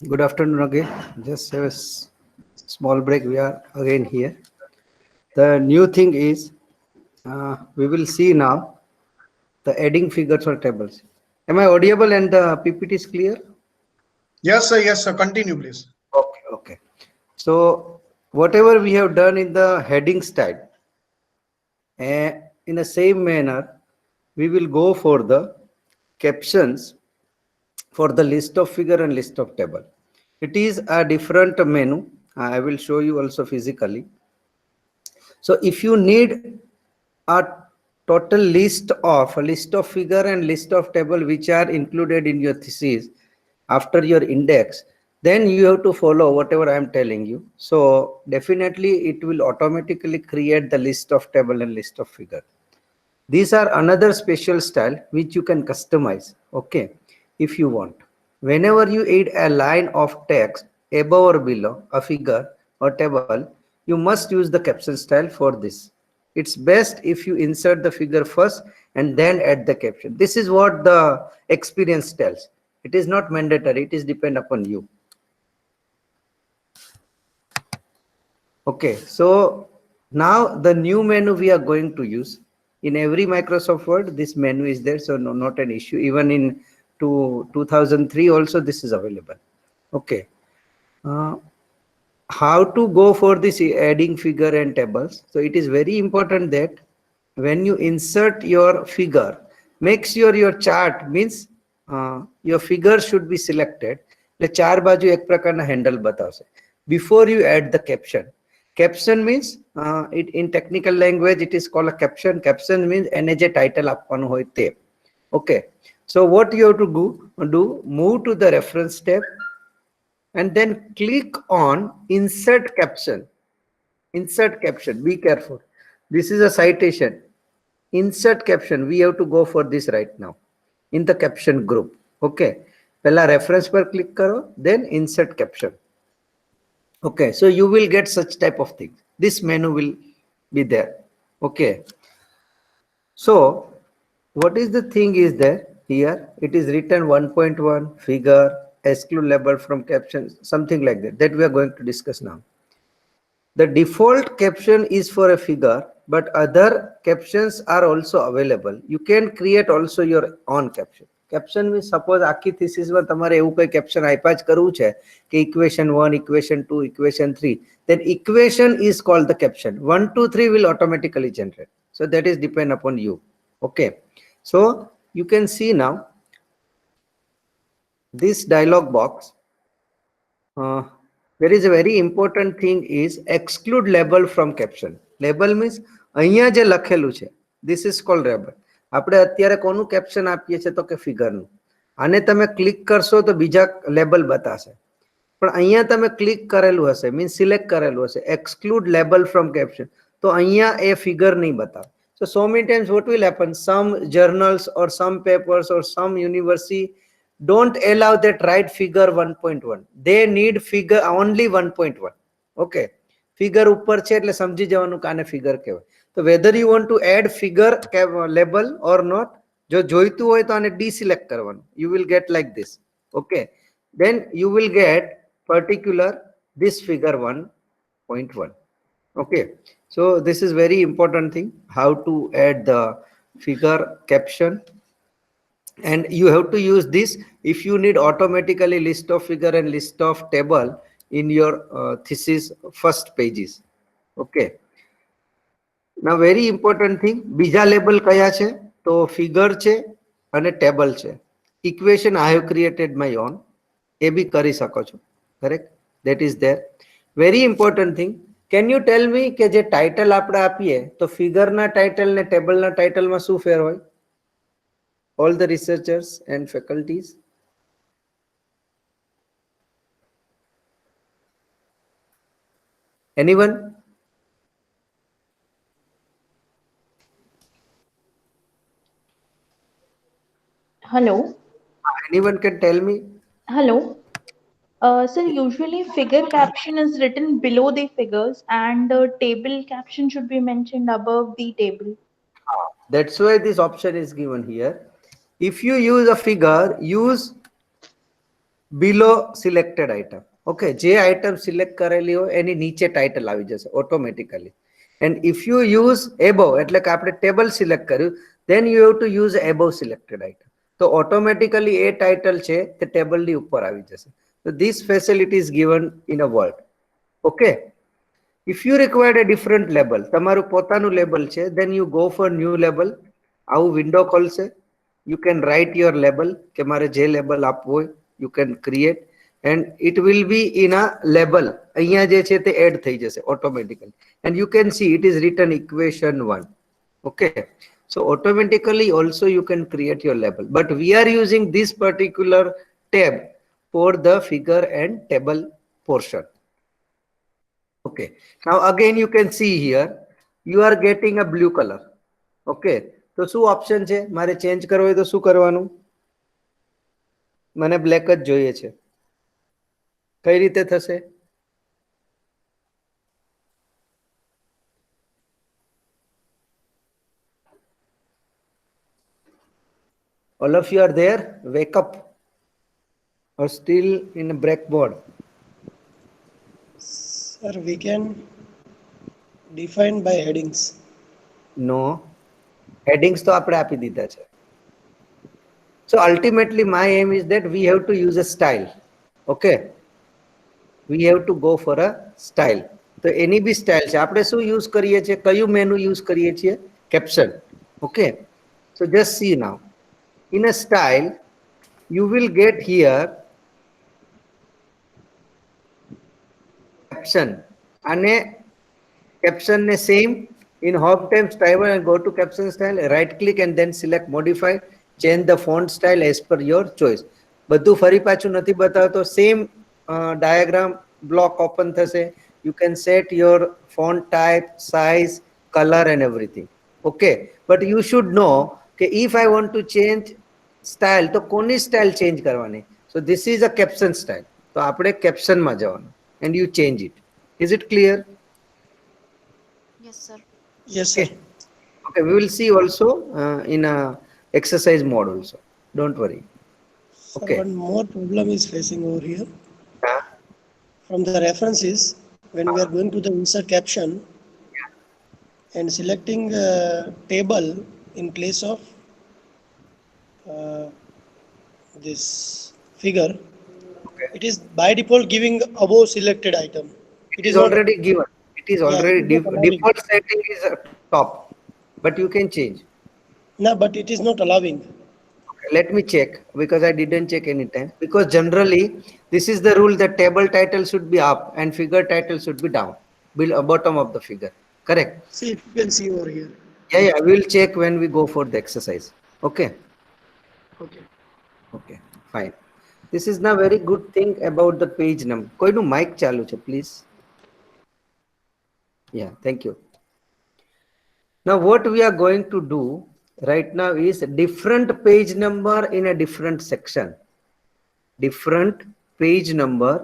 Good afternoon again. Just have a small break. We are again here. The new thing is we will see now the adding figures or tables. Am I audible and the PPT is clear? Yes, sir. Yes, sir. Continue, please. Okay, okay. So whatever we have done in the heading style, in the same manner, we will go for the captions for the list of figure and list of table. It is a different menu. I will show you also physically. So if you need a total list of figure and list of table which are included in your thesis after your index, then you have to follow whatever I am telling you. So definitely it will automatically create the list of table and list of figure. These are another special style which you can customize, okay, if you want. Whenever you add a line of text above or below a figure or table, you must use the caption style for this. It's best if you insert the figure first and then add the caption. This is what the experience tells. It is not mandatory, it is depend upon you. Okay, so now the new menu we are going to use. In every Microsoft Word, this menu is there, so no, not an issue. Even in 2003 also this is available. Okay. How to go for this adding figure and tables? So it is very important that when you insert your figure, make sure your chart means your figure should be selected. એટલે ચાર બાજુ એક પ્રકારના handle બતાવશે. Before you add the caption. Caption means it in technical language it is called a caption. Caption means એને જે title આપવાનું હોય તે. Okay. So what you have to do, move to the reference tab and then click on insert caption. Insert caption, be careful. This is a citation. Insert caption, we have to go for this right now in the caption group. Okay, pehla reference par click karo, then insert caption. Okay, so you will get such type of things. This menu will be there. Okay, so what is the thing is there here? It is written 1.1 figure, exclude label from captions, something like that we are going to discuss now. The default caption is for a figure, but other captions are also available. You can create also your own caption. Caption means suppose આખી thesis માં તમારે એવું કોઈ caption આપ્યા જ કરવું છે કે equation 1, equation 2, equation 3, then equation is called the caption. 1, 2, 3 will automatically generate. So that is depend upon you. Okay, so you can see now this dialog box. There is a very important thing is exclude label from caption. Label means અહીંયા જે લખેલું છે, this is called label. આપણે અત્યારે કોનું caption આપીએ છે તો કે figure નું. આને તમે ક્લિક કરશો તો બીજા લેબલ બતાશે. પણ અહીંયા તમે ક્લિક કરેલું હશે, મીન્સ સિલેક્ટ કરેલું હશે exclude label from caption, તો અહીંયા એ figure નહીં બતાવે. So many times what will happen, some journals or some papers or some university don't allow that write figure 1.1. They need figure only 1.1. Okay, figure ઉપર છે એટલે સમજી જવાનું કે આને figure કહેવાય. So whether you want to add figure label or not, જો જોઈતું હોય તો આને deselect કરવાનું. You will get like this. Okay, then you will get particular this figure 1.1. Okay, so this is very important thing, how to add the figure caption. And you have to use this if you need automatically list of figure and list of table in your thesis first pages. Okay, now very important thing, બીજા label કયા છે તો figure છે અને table છે. Equation I have created my own, એ બી કરી શકો છો. Correct, that is there. Very important thing, can you tell me કે જે title આપણે આપીએ તો figure ના title ને table ના title માં શું ફેર હોય? All the researchers and faculties. Anyone? Hello. Anyone can tell me? Hello. Sir, usually figure caption is written below the figures and table caption should be mentioned above the table. That's why this option is given here. If you use a figure, use below selected item. Okay, જે item select કરેલી હોય એની નીચે title આવી જશે automatically. And if you use above એટલે કે આપણે table select કર્યું, then you have to use above selected item. તો ઓટોમેટિકલી એ ટાઇટલ છે તે ટેબલની ઉપર આવી જશે. So this facility is given in a word. Okay. If you require a different label, તમારું પોતાનું લેબલ છે, then you go for new label. આવું વિન્ડો ખોલશે. You can write your label કે મારે જે લેબલ આપવું હોય you can create and it will be in a label. અહીંયા જે છે તે એડ થઈ જશે automatically and you can see it is written equation 1. Okay, so automatically also you can create your label, but we are using this particular tab for the figure and table portion. Okay, now again you can see here you are getting a blue color. Okay, તો શું option છે? મારે change કરવો હોય તો શું કરવાનું? મને બ્લેક જ જોઈએ છે. કઈ રીતે થશે? All of you are there? Wake up. Or still in a blackboard? Sir, we can define by headings. No. Headings તો આપણે આપી દીધા છે. So ultimately my aim is that we have to use a style. Okay. We have to go for a style. તો એની બી style છે. આપણે શું use કરીએ છીએ? કયું મેનુ યુઝ કરીએ છીએ? Caption. Okay. So just see now. In a style, you will get here caption. અને caption ને same in home tab style and go to caption style, right click and then select modify, change the font style as per your choice. બધું ફરી પાછું નથી બતાવતો. Same diagram block open થશે. You can set your font type, size, color and everything. Okay, but you should know કે if I want to change style તો કોની style change કરવાની? So this is a caption style. તો આપણે caption માં જવાનું and you change it. Is it clear? Yes, sir. Yes, sir. Okay, we will see also in a exercise mode also. Don't worry. Sir, Okay. one more problem is facing over here. Yeah. From the references, when we are going to the insert caption and selecting table in place of this figure, Okay. it is by default giving above selected item. It is already given. It is already it is allowing. default setting is top, but you can change. No, but it is not allowing. Okay, let me check because I didn't check any time. Because generally this is the rule that table title should be up and figure title should be down, below bottom of the figure. Correct? See, if you can see over here. Yeah, we will check when we go for the exercise. Okay. Okay. Okay, fine. This is now very good thing about the page number. કોઈનું mic ચાલુ છે, please. Yeah, thank you. Now what we are going to do right now is different page number in a different section. Different page number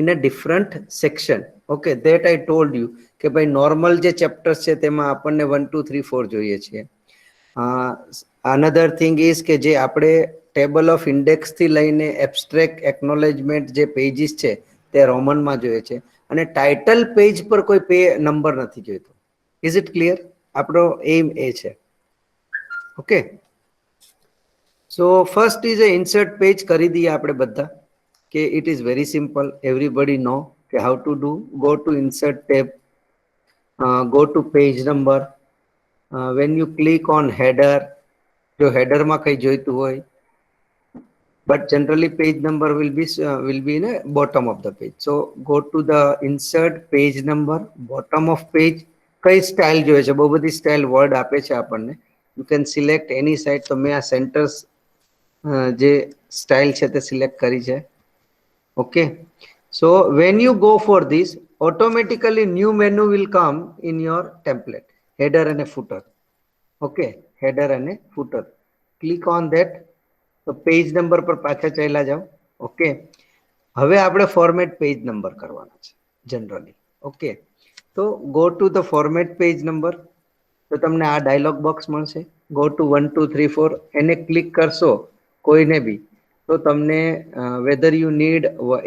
in a different section. Okay, that I told you કે ભાઈ normal જે chapters છે તેમાં આપણને 1 2 3 4 જોઈએ છે. Another thing is કે જે આપણે table of index થી લઈને abstract acknowledgement જે pages છે તે રોમન માં જોઈએ છે અને title page પર કોઈ નંબર નથી જોઈતો. Is it clear? આપણો aim એ છે. Okay. So first is a insert page કરી દઈએ આપણે બધા કે it is very simple. Everybody know કે how to do. Go to insert tab, go to page number. When you click on header, જો header માં કઈ જોઈતું હોય, but generally page number will be in a bottom of the page. So go to the insert page number, bottom of page. કઈ style જોઈએ છે? બહુ બધી સ્ટાઇલ વર્ડ આપે છે આપણને. You can select any side. તો મેં આ સેન્ટર્સ જે સ્ટાઇલ છે તે સિલેક્ટ કરી છે. Okay, so when you go for this, automatically new menu will come in your template, header and a footer. Okay, header and a footer. Click on that. તો page number પર પાછા ચાલ્યા જાઓ. Okay, હવે આપણે format page number કરવાના છે generally. Okay, તો go to the format page number. તો તમને આ ડાયલોગ બોક્સ મળશે. Go to 1 2 3 4. એને ક્લિક કરશો કોઈને બી તો તમને whether you need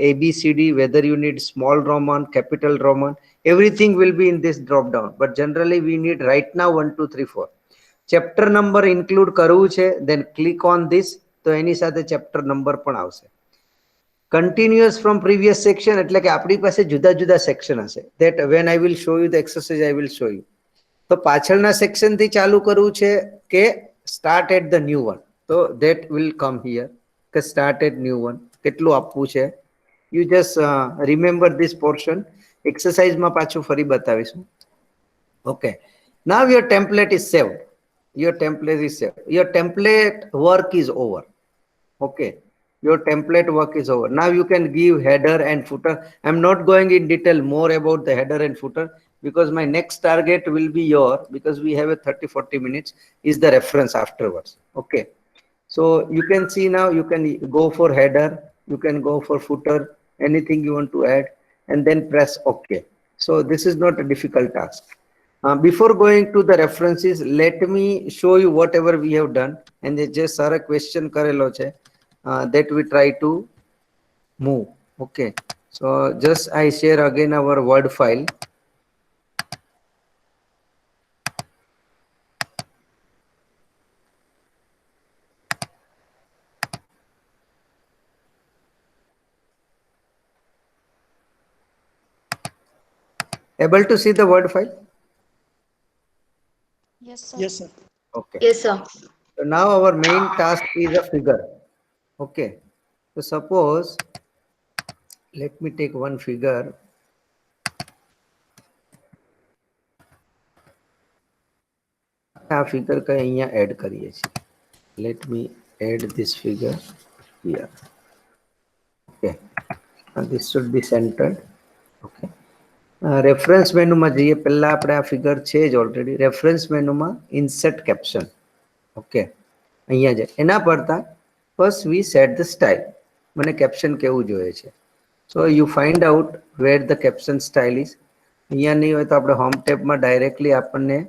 ABCD, whether you need small Roman, capital Roman, everything will be in this drop down. But generally we need right now 1, 2, 3, 4. Chapter number include કરવું છે, then click on this, તો એની સાથે chapter number પણ આવશે. Continuous from previous section એટલે કે આપણી પાસે જુદા જુદા સેક્શન હશે. That when I will show you the exercise I will show you. તો પાછળના સેક્શન થી ચાલુ કરવું છે કે start at the new one. તો that will come here કે start at new one. કેટલું આપવું છે? You just remember this portion. Exercise માં પાછું ફરી બતાવીશું. Okay. Now your template is saved. Your template is saved. Your template work is over. Okay. Your template work is over. Now you can give header and footer. I'm not going in detail more about the header and footer because my next target will be because we have a 30-40 minutes is the reference afterwards. Okay. So you can see now you can go for header, you can go for footer, anything you want to add and then press OK. So this is not a difficult task. Before going to the references, let me show you whatever we have done and they just sir a question karelo che. That we try to move. Okay, so just I share again our Word file. Able to see the Word file? Yes, sir. Yes, sir. Okay. Yes, sir. So now our main task is a figure. Okay, so suppose let me take one figure. આ figure કઈ અહીંયા add કરીએ છીએ. Let me add this figure here. Okay, and this should be centered. Okay, reference મેનુમાં જઈએ. પહેલા આપણે આ ફિગર છે જ ઓલરેડી. રેફરન્સ મેનુમાં ઇન્સર્ટ કેપ્શન. ઓકે, અહીંયા જાય એના પડતા first we set the style. મને કેપ્શન કેવું જોઈએ છે. So you find out where the caption style is. અહીંયા નહીં હોય તો આપણે હોમ ટેબમાં ડાયરેક્ટલી આપણને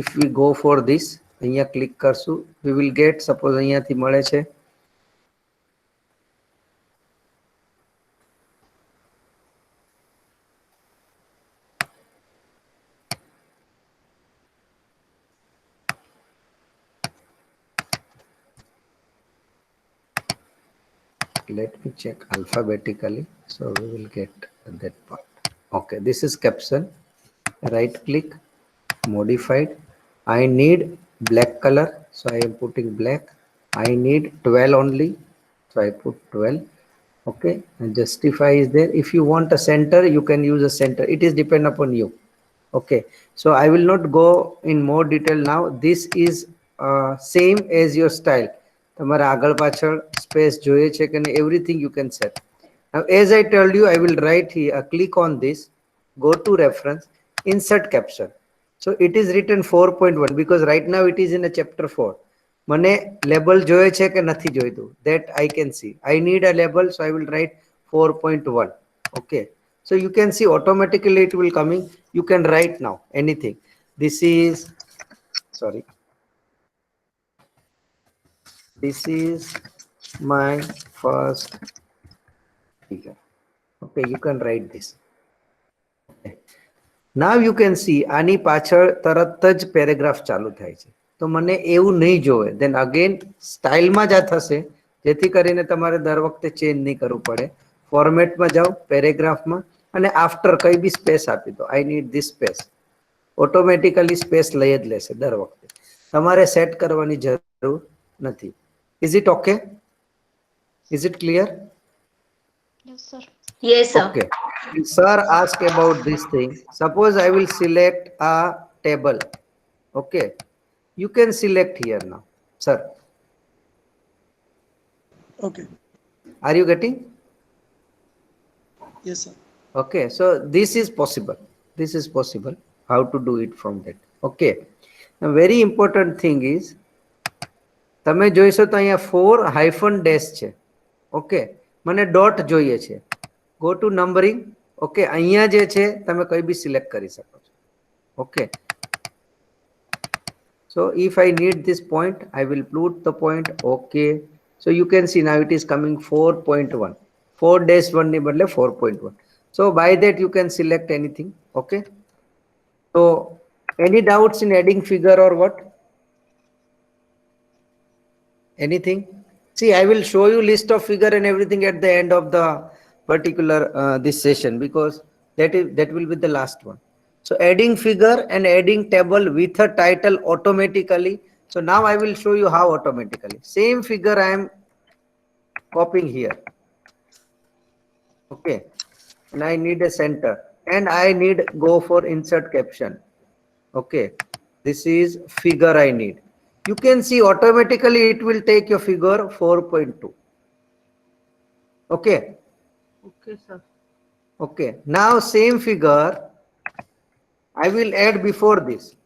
if we go for this અહીંયા ક્લિક કરશું we will get suppose અહીંયાથી મળે છે let me check alphabetically so we will get that part. Okay, this is caption. Right click, modified. I need black color, so I am putting black. I need 12 only, so I put 12. Okay, and justify is there. If you want a center you can use a center, it is depend upon you. Okay, so I will not go in more detail now. This is same as your style. તમારે આગળ પાછળ space જોઈએ છે કે નહીં, everything you can set. Now as I told you I will write here, click on this, go to reference, insert caption. So it is written 4.1 because right now it is in a chapter 4. મને label જોઈએ છે કે નથી જોઈતું, that I can see. I need a label, so I will write 4.1. Okay, so you can see automatically it will coming. You can write now anything. This is sorry, this is my first figure. Okay, you can write this. Okay. Now you can see આની પાછળ તરત જ paragraph ચાલુ થાય છે. તો મને એવું નહીં જોવે, then again સ્ટાઇલમાં જ આ થશે જેથી કરીને તમારે દર વખતે ચેન્જ નહીં કરવું પડે. ફોર્મેટમાં જાઓ, પેરેગ્રાફમાં અને આફ્ટર કઈ બી સ્પેસ આપી દો. I need this space, automatically space લઈ જ લેશે દર વખતે. તમારે સેટ કરવાની જરૂર નથી. Is it okay? Is it clear? Yes, sir. Yes, sir. Okay. Sir asked about this thing. Suppose I will select a table. Okay. You can select here now, sir. Okay. Are you getting? Yes, sir. Okay. So this is possible. This is possible. How to do it from that. Okay. A very important thing is, તમે જોઈશો તો અહીંયા 4 hyphen dash છે. Okay, મને dot જોઈએ છે. Go to numbering. Okay, અહીંયા જે છે તમે કઈ બી સિલેક્ટ કરી શકો છો. Okay, so if I need this point I will put the point. Okay, So you can see now it is coming 4.1. 4-1 ની બદલે 4.1. So by that you can select anything. Okay. So any doubts in adding figure or what? Anything? See, I will show you list of figure and everything at the end of the particular this session, because that will be the last one. So adding figure and adding table with a title automatically. So now I will show you how automatically. Same figure I am copying here. Okay. And I need a center and I need go for insert caption. Okay. This is figure I need. You can see automatically it will take your figure 4.2. Okay. Okay, sir. Okay. Now same figure I will add before this.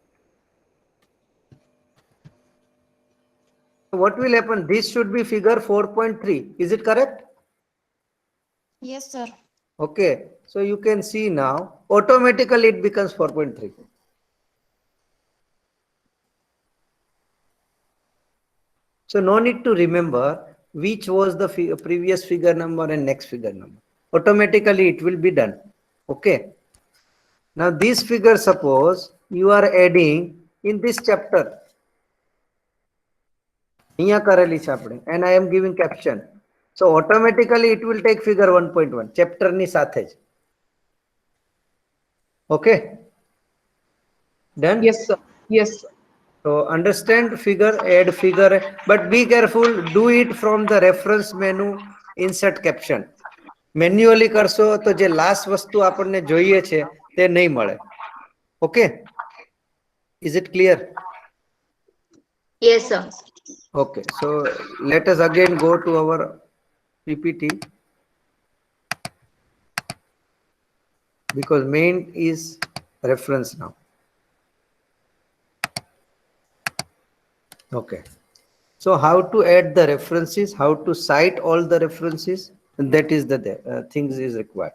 What will happen? This should be figure 4.3. Is it correct? Yes, sir. Okay. So you can see now automatically it becomes 4.3. So no need to remember which was the previous figure number and next figure number. Automatically it will be done. Okay. Now this figure, suppose you are adding in this chapter. અહીંયા કરેલી છે આપણે, and I am giving caption. So automatically it will take figure 1.1 chapter ની સાથે જ. Okay. Done? Yes, sir. Yes, sir. So understand figure, add figure, but be careful, do it from the reference menu, insert caption. Manually કરશો તો જે last વસ્તુ આપણને જોઈએ છે તે નહીં મળે. Okay. Is it clear? Yes, sir. Okay. So let us again go to our PPT, because main is reference now. Okay. So how to add the references, how to cite all the references, that is the things is required.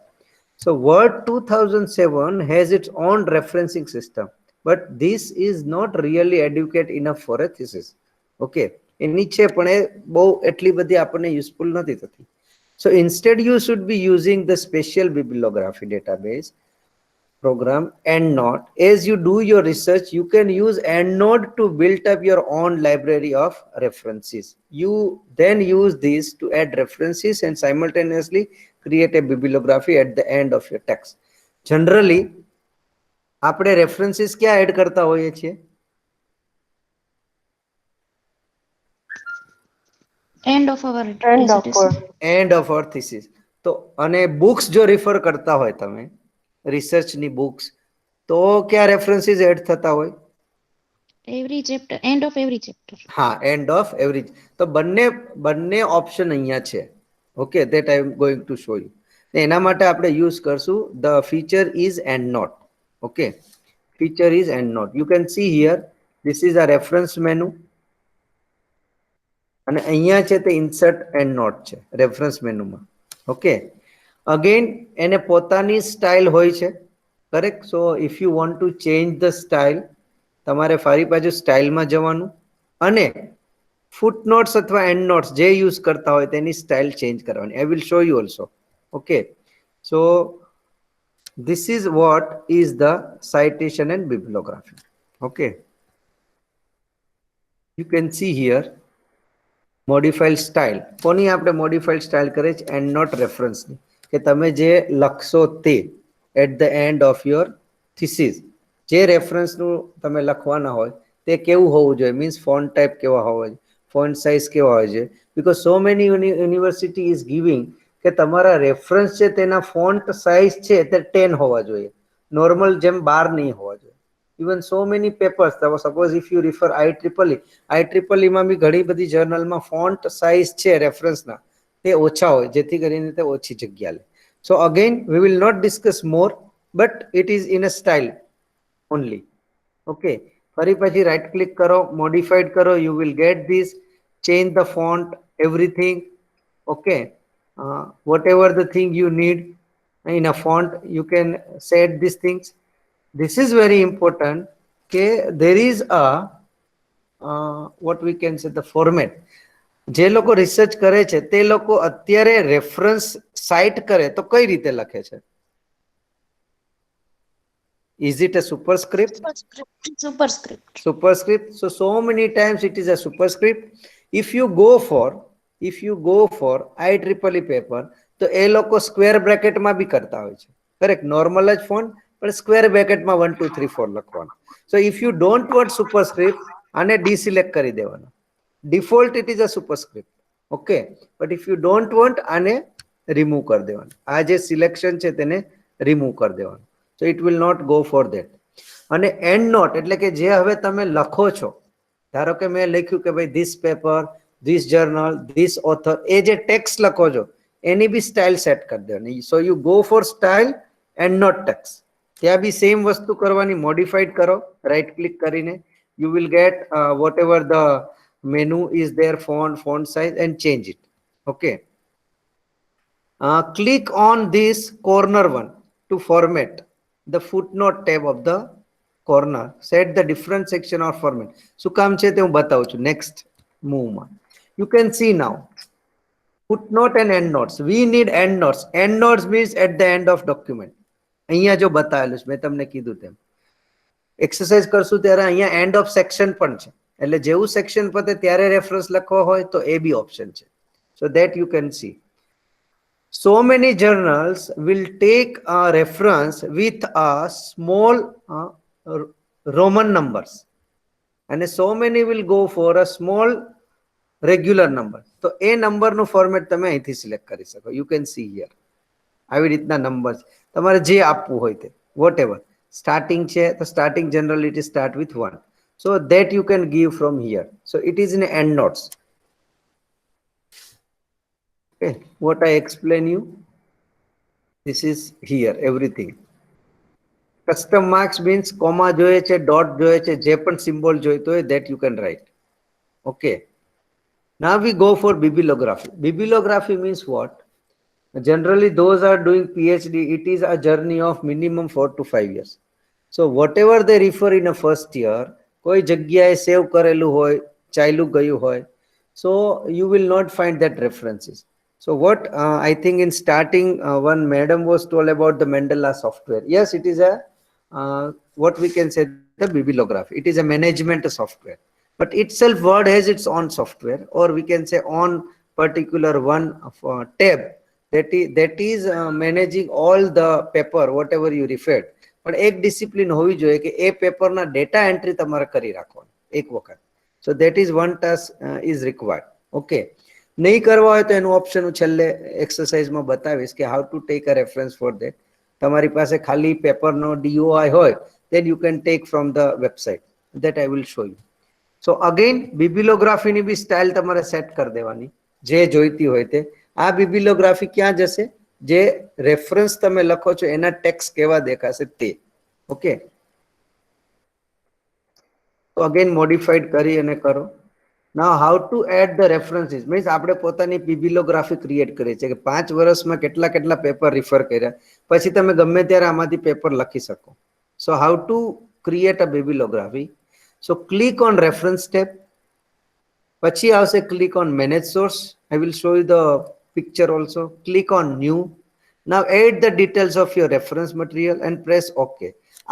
So Word 2007 has its own referencing system, but this is not really adequate enough for a thesis. Okay. એની છે પણ એ બહુ એટલી બધી આપણને useful નથી થતી. So instead you should be using the special bibliography database program EndNote. As you do your research, you can use EndNote to build up your own library of references. You then use this to add references and simultaneously create a bibliography at the end of your text. Generally, આપણે references ક્યાં add કરતા હોઈએ છીએ? End of our End of our thesis. તો અને books જો refer કરતા હોય તમે, research ની books, તો ક્યાં references એડ થતા હોય? every chapter, end of every chapter. હા, end of every. તો બંને option અહીંયા છે. Okay, that I am going to show you. એના માટે આપણે use કરશું the feature is EndNote. Okay, feature is EndNote. You can see here, this is a reference menu. અને અહીંયા છે તે insert EndNote છે reference menu માં. Okay. Again, એને પોતાની style હોય છે. Correct. So if you want to change the style, તમારે ફરી પાછું style માં જવાનું અને footnotes અથવા endnotes જે use કરતા હોય તેની style change કરવાની. I will show you also. Okay. So this is what is the citation and bibliography. Okay. You can see here modified style. કોની આપણે modified style કરે છે? EndNote reference ની, કે તમે જે લખશો તે at the end of your thesis, જે reference નું તમે લખવાના હોય તે કેવું હોવું જોઈએ, means font type કેવા હોવા જોઈએ, font size કેવા હોવા જોઈએ, because so many university is giving કે તમારા reference છે તેના font size છે તે 10 હોવા જોઈએ, normal જેમ 12 નહીં હોવા જોઈએ. Even so many papers, suppose if you refer IEEE માં બી ઘણી બધી journal માં font size છે reference ના તે ઓછા હોય, જેથી કરીને તે ઓછી જગ્યા લે. So again, we will not discuss more, but it is in a style only. Okay. ફરી પછી right click કરો, modified કરો, you will get this, change the font, everything. Okay. Whatever the thing you need in a font, you can set these things. This is very important. Okay, there is a what we can say the format. જે લોકો research કરે છે તે લોકો અત્યારે reference site કરે તો કઈ રીતે લખે છે? Is it a superscript? Superscript. Superscript. So many times it is a superscript. If you go for IEEE paper, તો એ લોકો સ્ક્વેર બ્રેકેટમાં બી કરતા હોય છે. કરેક્ટ, નોર્મલ જ ફોન્ટ પણ સ્ક્વેર બ્રેકેટમાં 1 2 3 4 લખવાનું. સો if you don't want superscript, આને ડિસિલેક્ટ કરી દેવાનો. Default it is a superscript. Okay, but if you don't want, આને રિમૂવ કરી દેવાનું. આ જે સિલેક્શન છે તેને રિમૂવ કરી દેવાનું. So it will not go for that. અને એન્ડ નોટ એટલે કે જે હવે તમે લખો છો, ધારો કે મેં લખ્યું કે ભાઈ this paper, this journal, this author, એ જે ટેક્સ્ટ લખો છો એની બી સ્ટાઇલ સેટ કરી દેવાની. So you go for style and not text. ત્યાં બી સેમ વસ્તુ કરવાની, મોડિફાઈડ કરો રાઈટ ક્લિક કરીને. You will get whatever the menu is there, font size, and change it. Okay, click on this corner one to format the footnote tab of the corner. Set the different section or format. શું કામ છે તે હું બતાવું છું next move માં. You can see now footnote and endnotes. We need endnotes. Endnotes means at the end of document. અહીંયા જો બતાવેલું છે, મેં તમને કીધું તેમ એક્સરસાઇઝ કરશું ત્યારે અહીંયા એન્ડ ઓફ સેક્શન પણ છે. એટલે જેવું સેક્શન પતે ત્યારે રેફરન્સ લખવો હોય તો એ બી ઓપ્શન છે. So that you can C. So many journals will take a reference with a small Roman numbers, and so many will go for a small regular number. તો એ નંબરનું ફોર્મેટ તમે અહીંથી સિલેક્ટ કરી શકો. You can C here. આવી રીતના number તમારે જે આપવું હોય તે, વોટ એવર. સ્ટાર્ટિંગ છે તો starting generally it start with 1. So that you can give from here. So it is in end notes. Okay, what I explain you, this is here everything. Custom marks means comma જોઈએ છે, dot જોઈએ છે, જે પણ symbol જોઈતો હોય that you can write. Okay, now we go for bibliography. Bibliography means what? Generally those are doing PhD, it is a journey of minimum 4 to 5 years. So whatever they refer in a first year, કોઈ જગ્યાએ સેવ કરેલું હોય, ચાલ્યું ગયું હોય, so you will not find that references. So what I think in starting one madam was told about the Mandela software. Yes, it is a what we can say the bibliography. It is a management software, but itself Word has its own software, or we can say on particular one tab that is managing all the paper whatever you referred. પણ એક discipline હોવી જોઈએ કે એ પેપરના data entry તમારે કરી રાખવાનું એક વખત. So that is one task is required. Okay, નહીં કરવા હોય તો એનું ઓપ્શન હું છેલ્લે એક્સરસાઇઝમાં બતાવીશ કે how to take a reference for that. તમારી પાસે ખાલી પેપરનો DOI હોય then you can take from the website. That I will show you. So again bibliography ની બી સ્ટાઇલ તમારે સેટ કરી દેવાની જે જોઈતી હોય તે. આ bibliography ક્યાં જશે? જે રેફરન્સ તમે લખો છો એના ટેક્સ્ટ કેવા દેખાશે તે. ઓકે, તો અગેન મોડિફાઈડ કરી અને કરો. Now how to add the references means આપણે પોતાની bibliography ક્રિએટ કરીએ છીએ કે 5 વર્ષમાં કેટલા કેટલા પેપર રિફર કર્યા, પછી તમે ગમે ત્યારે આમાંથી પેપર લખી શકો. So how to create a bibliography? So click on reference tab, પછી આવશે click on manage source. I will show you the picture also. Click on new. Now add the details of your reference material and press OK.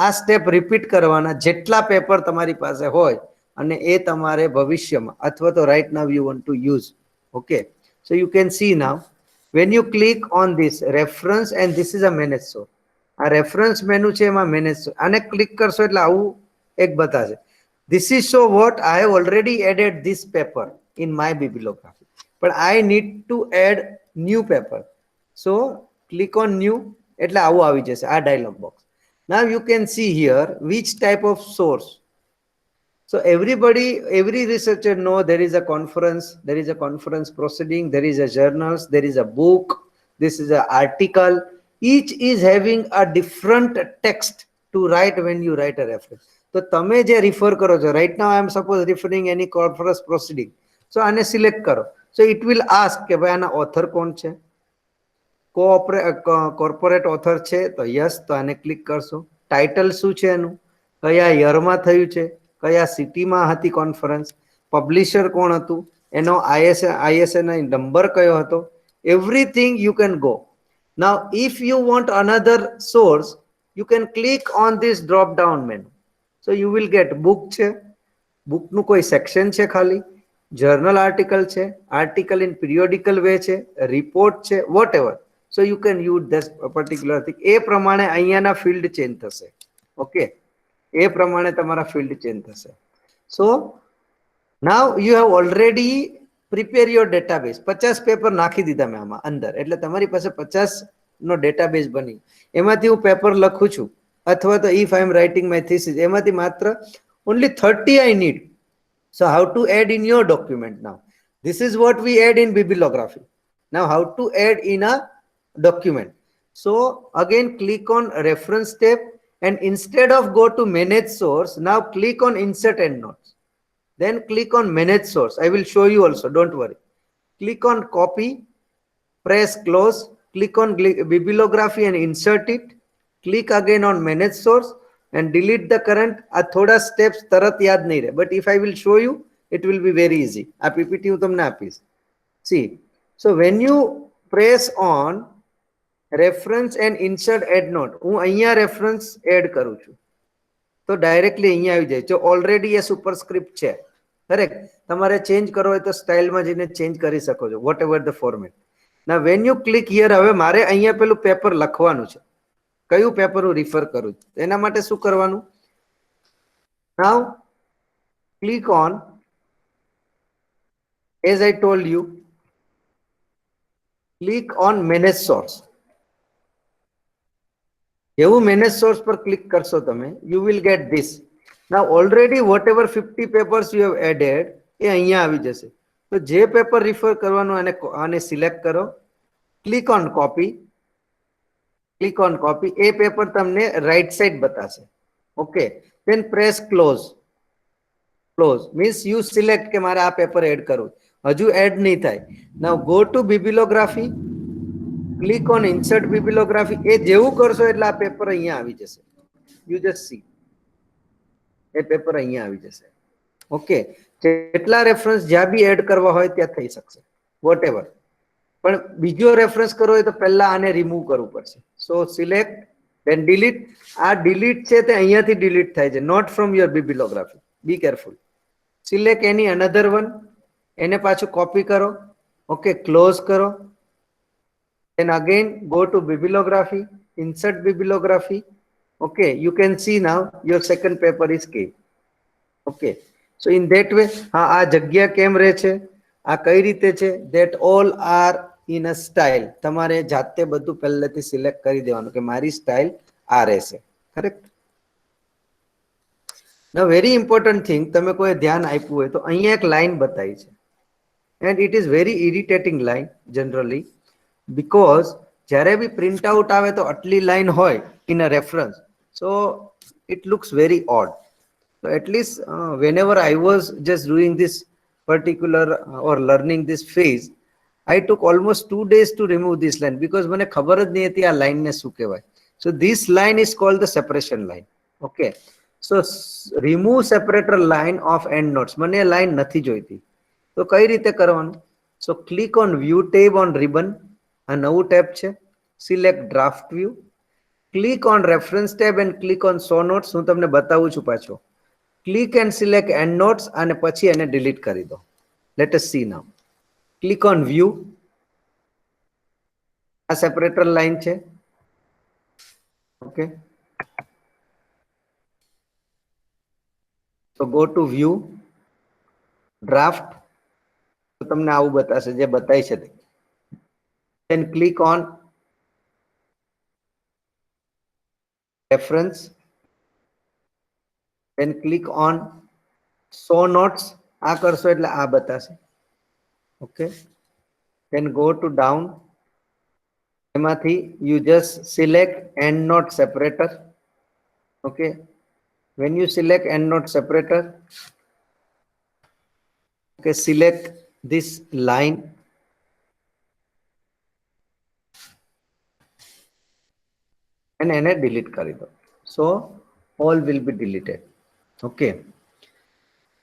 આ step repeat કરવાના જેટલા paper તમારી પાસે હોય અને એ તમારે ભવિષ્યમાં અથવા તો right now you want to use. Okay, so you can see now when you click on this reference and this is a manage source. આ રેફરન્સ મેનુ છે એમાં મેનેજ સોર્સ. આને ક્લિક કરશો એટલે આવું એક બતાશે. This is so what I have already added this paper in my bibliography, but I need to add new paper. So click on new એટલે આવું આવી જશે આ dialogue box. Now you can see here which type of source. So every researcher know there is a conference, there is a conference proceeding, there is a journals, there is a book, this is an article. Each is having a different text to write when you write a reference. So તમે જે refer કરો છો, right now I am suppose referring any conference proceeding. So આને select કરો. So it will ask કે ભાઈ આના author કોણ છે, કોર્પોરેટ ઓથર છે તો યસ, તો આને ક્લિક કરશો. ટાઇટલ શું છે એનું, કયા યરમાં થયું છે, કયા સિટીમાં હતી કોન્ફરન્સ, પબ્લિશર કોણ હતું, એનો ISA નંબર કયો હતો, everything you can go. Now if you want another source, you can click on this drop down menu. So you will get book છે, book નું કોઈ section છે ખાલી, journal article છે, article in periodical way છે, report છે, whatever. So you can use this particular thing. એ પ્રમાણે અહીંયાના field change થશે. Okay, એ પ્રમાણે તમારા field change થશે. So now you have already prepare your database. 50 paper નાખી દીધા મેં આમાં અંદર, એટલે તમારી પાસે 50 નો ડેટાબેઝ બની. એમાંથી હું પેપર લખું છું, અથવા તો if I am writing my thesis, એમાંથી માત્ર only 30 I need. So how to add in your document now? This is what we add in bibliography. Now how to add in a document? So again click on reference tab, and instead of go to manage source, now click on insert endnotes. Then click on manage source. I will show you also, don't worry. Click on copy, press close, click on bibliography and insert it. Click again on manage source and delete the current. આ થોડા steps તરત યાદ નહીં રહે, but if I will show you, it will be very easy. આ PPT હું તમને આપીશ. See, so when you press on reference and insert endnote, હું અહીંયા reference add કરું છું, તો ડાયરેક્ટલી અહીંયા આવી જાય. જો ઓલરેડી એ સુપરસ્ક્રિપ્ટ છે, કરેક્ટ, તમારે ચેન્જ કરવો હોય તો સ્ટાઇલમાં જઈને ચેન્જ કરી શકો છો, વોટ એવર ધ ફોર્મેટ. ના વેન યુ ક્લિક હિયર, હવે મારે અહીંયા પેલું પેપર લખવાનું છે, કયું પેપર હું રિફર કરું છું, એના માટે શું કરવાનું? Now click on, as I told you, click on manage source. જેવું મેનેજ સોર્સ પર ક્લિક કરશો તમે, you will get this. Now already whatever 50 papers you have added, એ અહીંયા આવી જશે. તો જે પેપર રિફર કરવાનું આને સિલેક્ટ કરો, click on copy, click on copy. એ પેપર તમને રાઈટ સાઈડ બતાશે. Okay, then press close. Close means you select કે મારે આ પેપર એડ કરવું, હજુ એડ નહીં થાય. Now go to bibliography, click on insert bibliography. એ જેવું કરશો એટલે આ પેપર અહીંયા આવી જશે. You just see, A paper અહીંયા આવી જશે. ઓકે, જેટલા રેફરન્સ જ્યાં બી એડ કરવા હોય ત્યાં થઈ શકશે, વોટ એવર. પણ બીજો રેફરન્સ કરવો હોય તો પહેલા આને રિમૂવ કરવું પડશે. So select, then delete. આ ડિલીટ છે તે અહીંયાથી ડિલીટ થાય છે, not from your bibliography. Be careful. Select any another one, એને પાછું કોપી કરો. ઓકે, ક્લોઝ કરો. Then again go to bibliography, insert bibliography. Okay, you can see now your second paper is came. Okay, so in that way, હા આ જગ્યા કેમ રહે છે, આ કઈ રીતે છે, that all are in a style. તમારે જાતે બધું પહેલેથી સિલેક્ટ કરી દેવાનું કે મારી સ્ટાઇલ આ રહેશે. Correct. Now very important thing, તમે કોઈ ધ્યાન આપ્યું હોય તો અહીંયા એક લાઈન બતાવી છે, and it is very irritating line generally. Because જ્યારે બી પ્રિન્ટ આઉટ આવે તો આટલી લાઈન હોય in a reference, so it looks very odd. So at least whenever I was just doing this particular or learning this phase, I took almost 2 days to remove this line, because મને ખબર જ નહીં હતી આ line ને શું કહેવાય. So this line is called the separation line. Okay, so remove separator line of endnotes. મને લાઈન નથી જોઈતી, તો કઈ રીતે કરવાનું? So click on view tab on ribbon. આ નવું ટેબ છે. Select draft view, click on reference tab and click on so notes. હું તમને બતાવું છું પાછો. Click and select and notes, અને પછી એને ડિલીટ કરી દો. Let S C now. Click on view. આ સેપરેટર લાઈન છે. ઓકે, તો ગો ટુ વ્યૂ, ડ્રાફ્ટ. તો તમને આવું બતાશે જે બતાય છે તે. Then click on reference, then click on show notes. આ કરશો એટલે આ બતાશે. Okay, then go to down. એમાંથી you just select endnote separator. Okay, when you select endnote separator, okay, select this line. And એને delete કરી દો. So all will be deleted. Okay,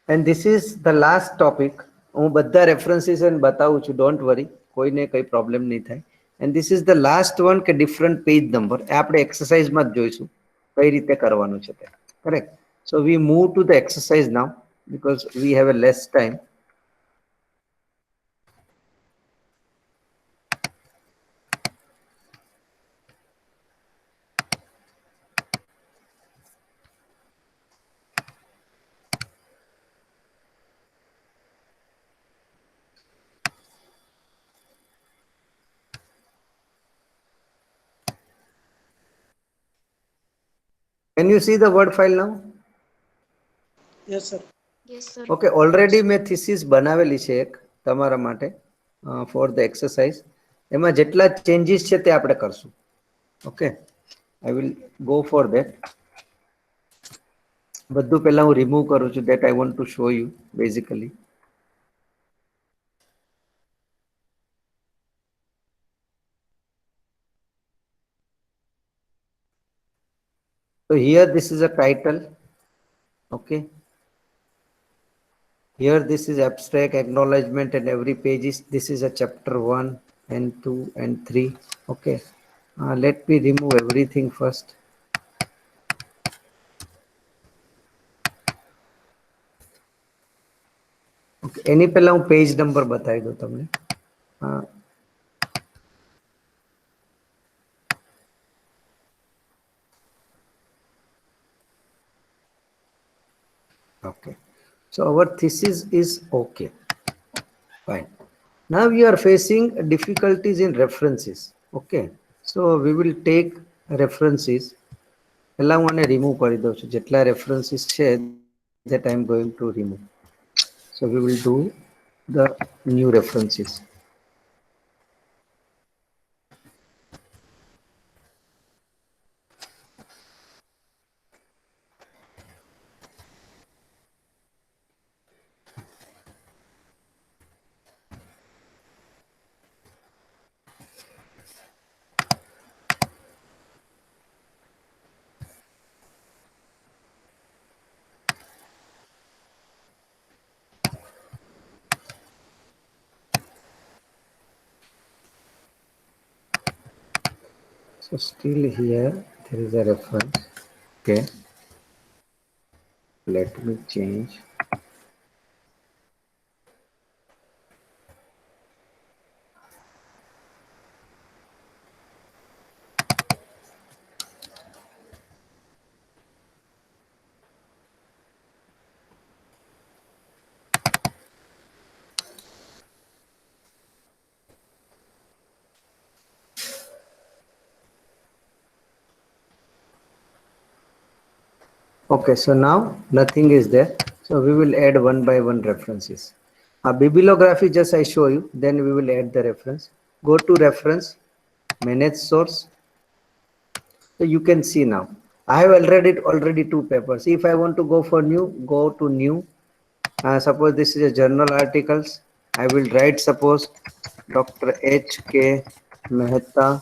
and this is the last topic હું બધા references બતાવું છું, don't worry, કોઈને કઈ problem નહીં થાય. And this is the last one કે ડિફરન્ટ પેજ નંબર. આપણે એક્સરસાઇઝમાં જ જોઈશું કઈ રીતે કરવાનું છે તે. Correct. So V move to the exercise now because we have a less time. Can you see the word file now? Yes, sir. Yes, sir. Okay, already મેં thesis બનાવેલી છે એક તમારા માટે for the exercise. એમાં જેટલા changes છે તે આપણે કરશું. Okay, I will go for that. બધું પહેલા હું remove કરું છું, that I want to show you basically. So here this is a title. Okay. Here this is abstract, acknowledgement, and every page is, this is a chapter 1 and 2 and 3. Okay. Let me remove everything first. Okay. એની પહેલા હું page number બતાવી દઉં તમને. Okay. So our thesis is okay. Fine. Now we are facing difficulties in references. Okay. So we will take references. પહેલા હું આને remove કરી દઉં છું. જેટલા references છે that I am going to remove. So we will do the new references. So still here there is a reference. Okay. Let me change. Okay, so now nothing is there. So we will add one by one references. Bibliography just I show you, then we will add the reference. Go to reference, manage source. So you can see now, I have already two papers. If I want to go for new, go to new. Suppose this is a journal articles. I will write suppose Dr. H.K. Mehta,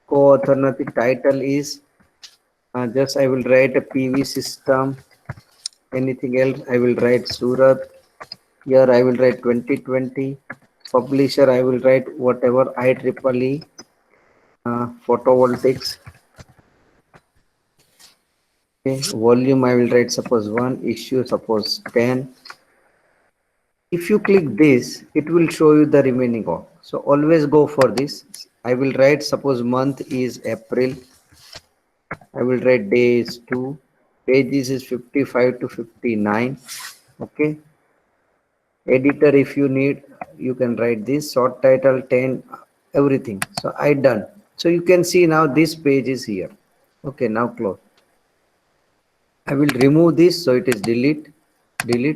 co-author, nothing, title is just I will write a PV system. Anything else I will write Surat. Here I will write 2020. Publisher I will write whatever IEEE photovoltaics. Okay. Volume I will write suppose 1, issue suppose 10. If you click this, it will show you the remaining all. So always go for this. I will write suppose month is April. I will write day is 2. Pages is 55 to 59. Okay. Editor if you need, you can write this. Short title 10, everything. So I done. So you can see now this page is here. Okay, now close. I will remove this, so it is delete.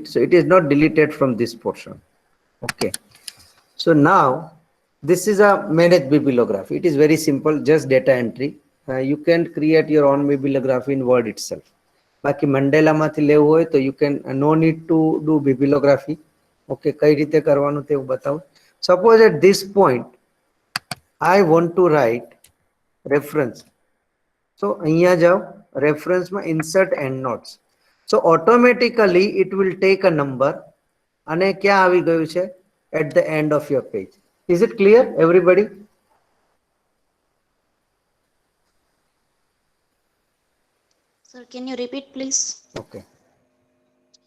So it is not deleted from this portion. Okay. So now this is a managed bibliography. It is very simple, just data entry. You can create your own bibliography in Word itself. બાકી મંડેલામાંથી લેવું હોય તો you can no need to do bibliography. Okay, કઈ રીતે કરવાનું તે હું બતાવું. Suppose at this point I want to write reference. So અહીંયા જાઓ, reference માં insert endnotes. So automatically it will take a number અને ક્યાં આવી ગયું છે? At the end of your page. Is it clear everybody? Sir, can you repeat, please? Okay.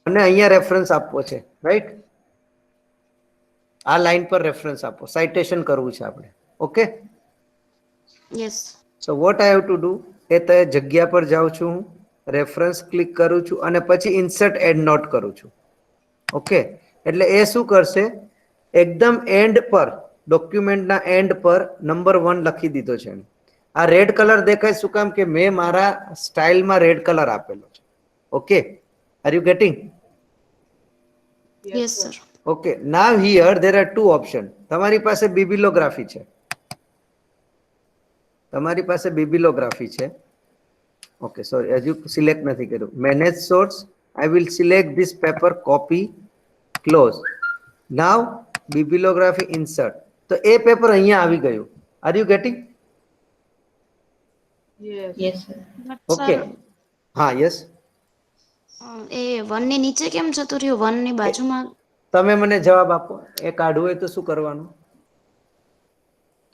અને અહીંયા રેફરન્સ આપવો છે, રાઈટ? આ લાઈન પર રેફરન્સ આપો, સાઇટેશન કરવું છે આપણે. Okay, Yes. So what I have to do, એ તે જગ્યા પર જાઉં છું હું, રેફરન્સ ક્લિક કરું છું અને પછી ઇન્સર્ટ એડ નોટ કરું છું. ઓકે, એટલે એ શું કરશે? એકદમ એન્ડ પર, ડોક્યુમેન્ટના એન્ડ પર નંબર 1 લખી દીધો છે. આ રેડ કલર દેખાય શું કામ? કે મેં મારા સ્ટાઇલમાં રેડ કલર આપેલો છે. Okay, are you getting? Yes, sir. Okay, now here there are 2 option. તમારી પાસે બિબિલોગ્રાફી છે, તમારી પાસે બિબિલોગ્રાફી છે. ઓકે, સોરી, હજુ સિલેક્ટ નથી કર્યું. Manage source, I will select this paper, copy, close. Now bibliography insert. તો એ પેપર અહીંયા આવી ગયું. Are you getting? Yes. But okay, sir, હા, યસ. એ 1 ની નીચે કેમ જતું રહ્યું? 1 ની બાજુમાં? તમે મને જવાબ આપો. એ કાઢવું હોય તો શું કરવાનું?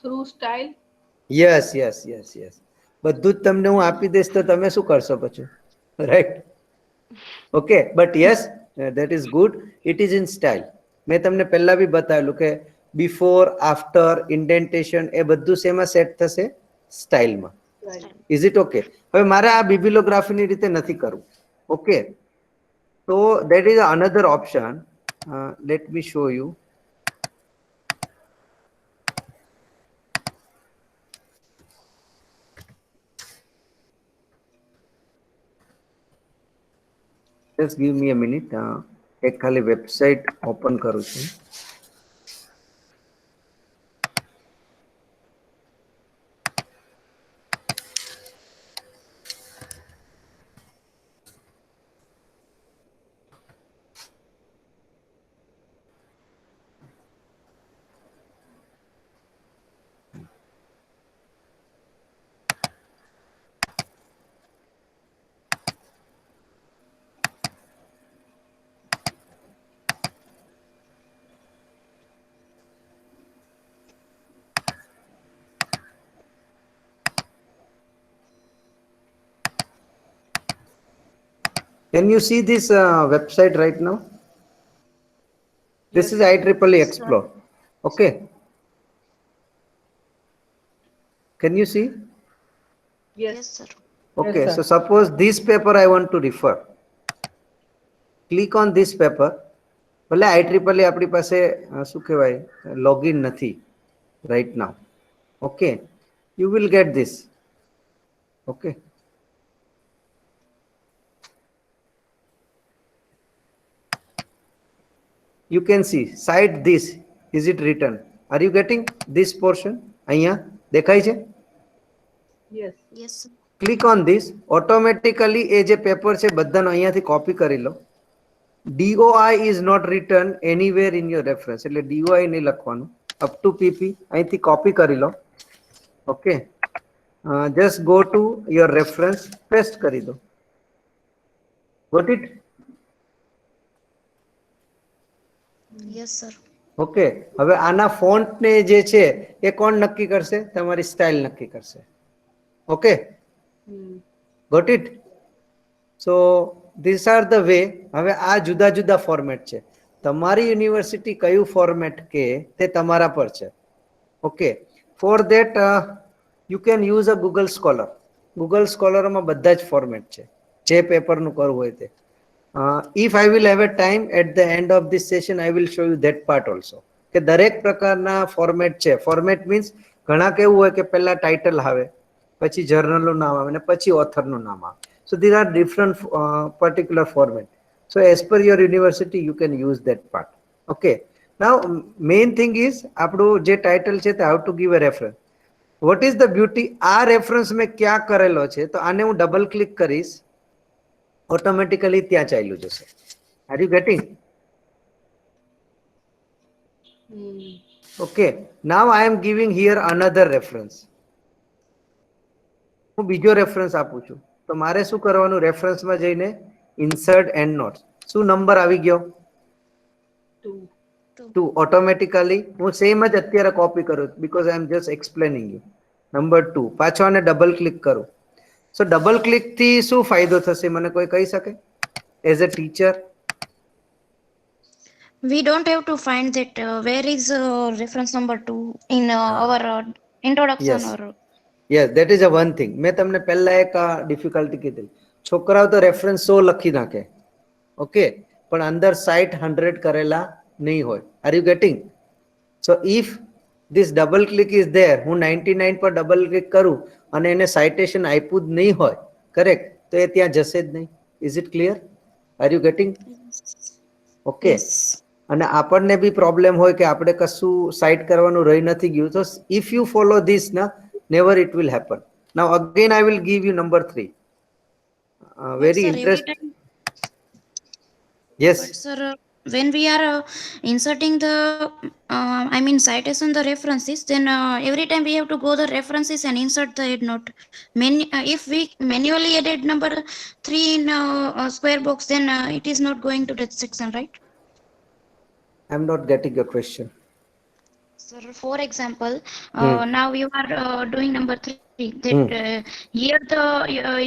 Through style. Yes yes yes yes, બધું જ તમને હું આપી દઈશ તો તમે શું કરશો પછી? Right? Okay, but yes, that is good. It is in style. મેં તમને પહેલા બી બતાવેલું કે બિફોર, આફ્ટર, ઇન્ડેન્ટેશન એ બધું શેમાં સેટ થશે? સ્ટાઇલમાં. Is it okay? હવે મારે આ બિબિલોગ્રાફીની રીતે નથી કરવું. ઓકે, તો that is another option. Let me show you. Just give me a minute. એક ખાલી વેબસાઇટ ઓપન કરું છું. Can you see this website right now? This is IEEE Explore. Okay. Can you see? Yes, sir. Okay, so suppose this paper I want to refer. Click on this paper. ભલે IEEE આપણી પાસે શું કહેવાય, login નથી right now. Okay, you will get this. Okay. You can see cite this. Is it written? Are you getting this portion? અહીંયા દેખાય છે? Yes. Yes, sir. Click on this. Automatically એ જે પેપર છે બધાનો અહીંયાથી કોપી કરી લો. DOI is not written anywhere in your reference. એટલે DOI નહીં લખવાનું. અપ ટુ PP અહીંથી કોપી કરી લો. Okay, just go to your reference, paste કરી દો. Got it? Yes, sir. Okay, હવે આના ફોન્ટ ને જે છે એ કોણ નક્કી કરશે? તમારી સ્ટાઇલ નક્કી કરશે. Okay, got it? So this are the way. હવે આ જુદા જુદા ફોર્મેટ છે. તમારી યુનિવર્સિટી કયું ફોર્મેટ કે તે તમારા પર છે. Okay, for that you can use a Google scholar. Google સ્કોલરમાં બધા જ ફોર્મેટ છે, જે પેપરનું કરવું હોય તે. If I will have a time at the end of this session, I will show you that part also. કે દરેક પ્રકારના ફોર્મેટ છે. ફોર્મેટ મીન્સ ઘણા કેવું હોય કે પહેલા ટાઇટલ આવે, પછી જર્નલનું નામ આવે અને પછી ઓથરનું નામ આવે. So these are different particular format. So as per your university, you can use that part. Okay. Now main thing is આપણું જે ટાઇટલ છે તે how to give a reference. What is the beauty? આ reference મેં ક્યાં કરેલો છે તો આને હું ડબલ ક્લિક કરીશ, ઓટોમેટિકલી ત્યાં ચાલ્યું જશે. R you gating? Okay, now I am giving here another reference. હું બીજો રેફરન્સ આપું છું તો મારે શું કરવાનું? રેફરન્સમાં જઈને ઇન્સર્ટ એન્ડ નોટ્સ. શું નંબર આવી ગયો? Two. ટુ ઓટોમેટિકલી હું સેમ જ અત્યારે કોપી કરું because I am just explaining you. Number 2 પાછો આને ડબલ ક્લિક કરું. સો ડબલ ક્લિક થી શું ફાયદો થશે મને કોઈ કહી શકે as a teacher? We don't have to find that where is reference number 2 in our introduction Yes. or yes that is a one thing. મેં તમને પહેલા એક ડિફિકલ્ટી કીધી. છોકરાઓ તો રેફરન્સ 100 લખી નાખે, ઓકે, પણ અંદર સાઇટ 100 કરેલા નહીં હોય. R you gating? So if this double click is there, હું 99 પર ડબલ ક્લિક કરું અને એને સાઇટેશન આપ્યું જ નહીં હોય, કરેક્ટ, તો એ ત્યાં જશે જ નહીં. Is it clear? R you gating? Okay. yes. અને આપણને બી પ્રોબ્લેમ હોય કે આપણે કશું સાઇટ કરવાનું રહી નથી ગયું, તો ઇફ યુ ફોલો ધીસ ના, never it will happen. Now again I will give you number 3. Very But sir, every interest. time, yes. but sir, when we are inserting the I mean citation the references, then every time we have to go the references and insert the head note. If we manually added number 3 in square box, then it is not going to that section, right? I am not getting your question. Sir, for example, now you are doing number 3. That here